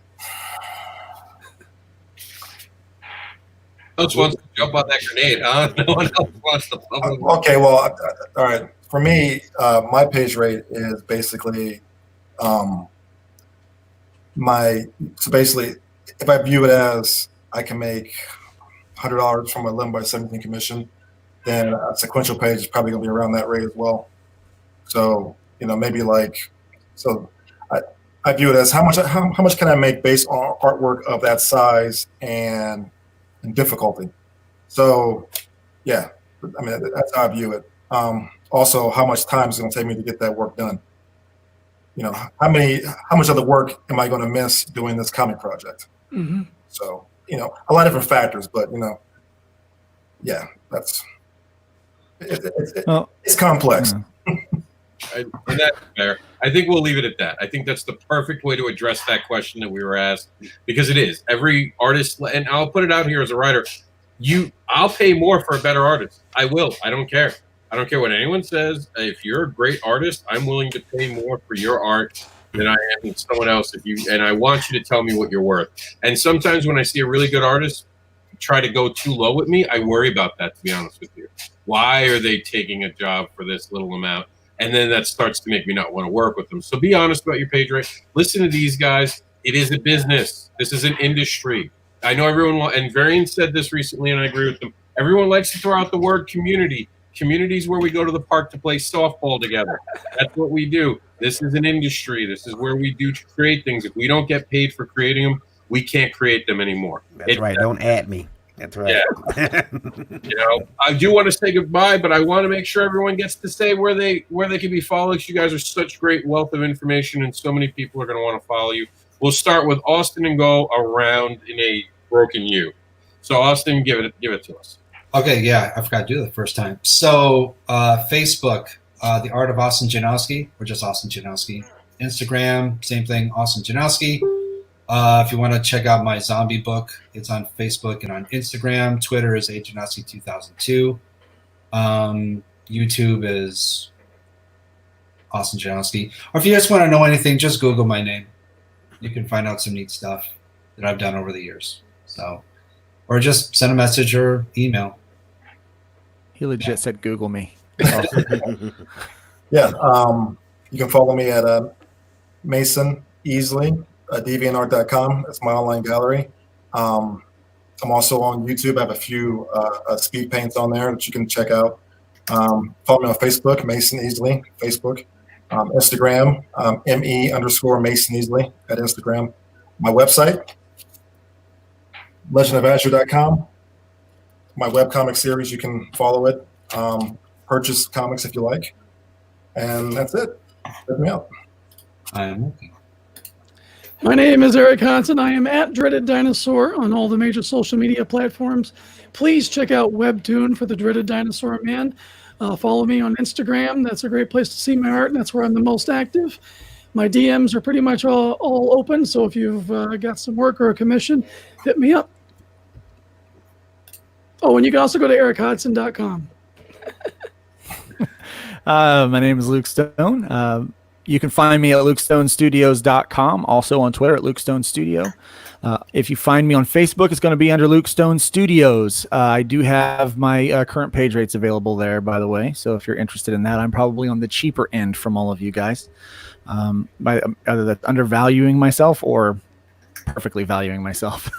Else wants to jump on that grenade, huh? No one else wants to. Okay, well, all right. For me, my page rate is basically so basically, if I view it as I can make $100 from my 11x17 commission, then a sequential page is probably going to be around that rate as well. So, you know, maybe like, so I view it as how much can I make based on artwork of that size and difficulty. So, yeah, I mean, that's how I view it. Also, how much time is it going to take me to get that work done? You know, how much of the work am I going to miss doing this comic project? Mm-hmm. So, you know, a lot of different factors, but, you know, yeah, that's it's complex. And that's fair. I think we'll leave it at that. I think that's the perfect way to address that question that we were asked, because it is. Every artist, and I'll put it out here as a writer, I'll pay more for a better artist. I will. I don't care. I don't care what anyone says. If you're a great artist, I'm willing to pay more for your art than I am someone else. And I want you to tell me what you're worth. And sometimes when I see a really good artist try to go too low with me, I worry about that, to be honest with you. Why are they taking a job for this little amount? And then that starts to make me not want to work with them. So be honest about your page rate. Listen to these guys. It is a business. This is an industry. I know everyone, and Varian said this recently, and I agree with them. Everyone likes to throw out the word community. Community is where we go to the park to play softball together. That's what we do. This is an industry. This is where we do create things. If we don't get paid for creating them, we can't create them anymore. That's right. Don't add me. That's right. Yeah. You know, I do want to say goodbye, but I want to make sure everyone gets to say where they can be followed. You guys are such great wealth of information, and so many people are going to want to follow you. We'll start with Austin and go around in a broken U. So Austin, give it to us. Okay, yeah, I forgot to do that the first time. So Facebook, The Art of Austin Janowski, or just Austin Janowski. Instagram, same thing, Austin Janowski. If you want to check out my zombie book, it's on Facebook and on Instagram. Twitter is AJanowski2002. YouTube is Austin Janowski. Or if you just want to know anything, just Google my name. You can find out some neat stuff that I've done over the years. So, or just send a message or email. He legit said Google me. Yeah, you can follow me at Mason Easley, deviantart.com. It's my online gallery. I'm also on YouTube. I have a few speed paints on there that you can check out. Follow me on Facebook, Mason Easley, Facebook. Instagram, ME_Mason Easley at Instagram. My website, legendofazure.com. My webcomic series, you can follow it. Purchase comics if you like. And that's it. Check me out. I am looking. My name is Eric Hansen. I am at Dreaded Dinosaur on all the major social media platforms. Please check out Webtoon for the Dreaded Dinosaur Man. Follow me on Instagram. That's a great place to see my art, and that's where I'm the most active. My DMs are pretty much all open, so if you've got some work or a commission, hit me up. Oh, and you can also go to erichodson.com. My name is Luke Stone. You can find me at lukestonestudios.com, also on Twitter at Luke Stone Studio. If you find me on Facebook, it's going to be under Luke Stone Studios. I do have my current page rates available there, by the way. So if you're interested in that, I'm probably on the cheaper end from all of you guys. By either that's undervaluing myself or perfectly valuing myself.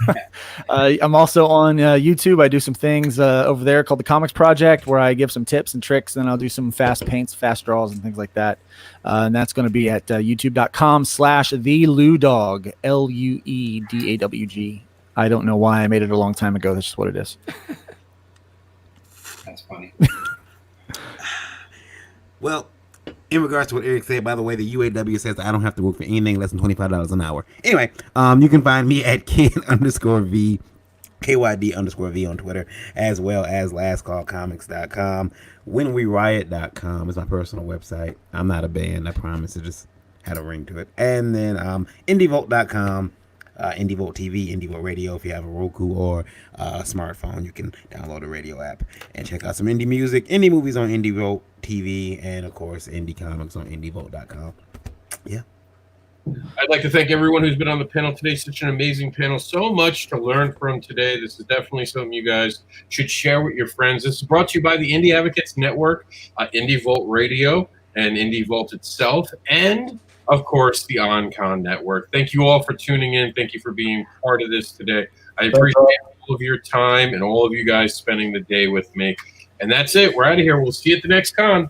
I'm also on YouTube. I do some things over there called the Comics Project, where I give some tips and tricks, and I'll do some fast paints, fast draws, and things like that. And that's going to be at youtube.com/TheLueDawg, LueDawg. I don't know why I made it a long time ago. That's just what it is. That's funny. Well, in regards to what Eric said, by the way, the UAW says I don't have to work for anything less than $25 an hour. Anyway, you can find me at Ken_V, KYD_V on Twitter, as well as lastcallcomics.com. WhenWeRiot.com is my personal website. I'm not a band, I promise. It just had a ring to it. And then IndieVolt.com. IndieVolt TV, IndieVolt Radio. If you have a Roku or a smartphone, you can download the radio app and check out some indie music, indie movies on IndieVolt TV, and of course, indie comics on IndieVolt.com. Yeah. I'd like to thank everyone who's been on the panel today. Such an amazing panel. So much to learn from today. This is definitely something you guys should share with your friends. This is brought to you by the Indie Advocates Network, IndieVolt Radio, and IndieVolt itself, and of course, the ON-Conn Network. Thank you all for tuning in. Thank you for being part of this today. I appreciate all of your time and all of you guys spending the day with me. And that's it. We're out of here. We'll see you at the next con.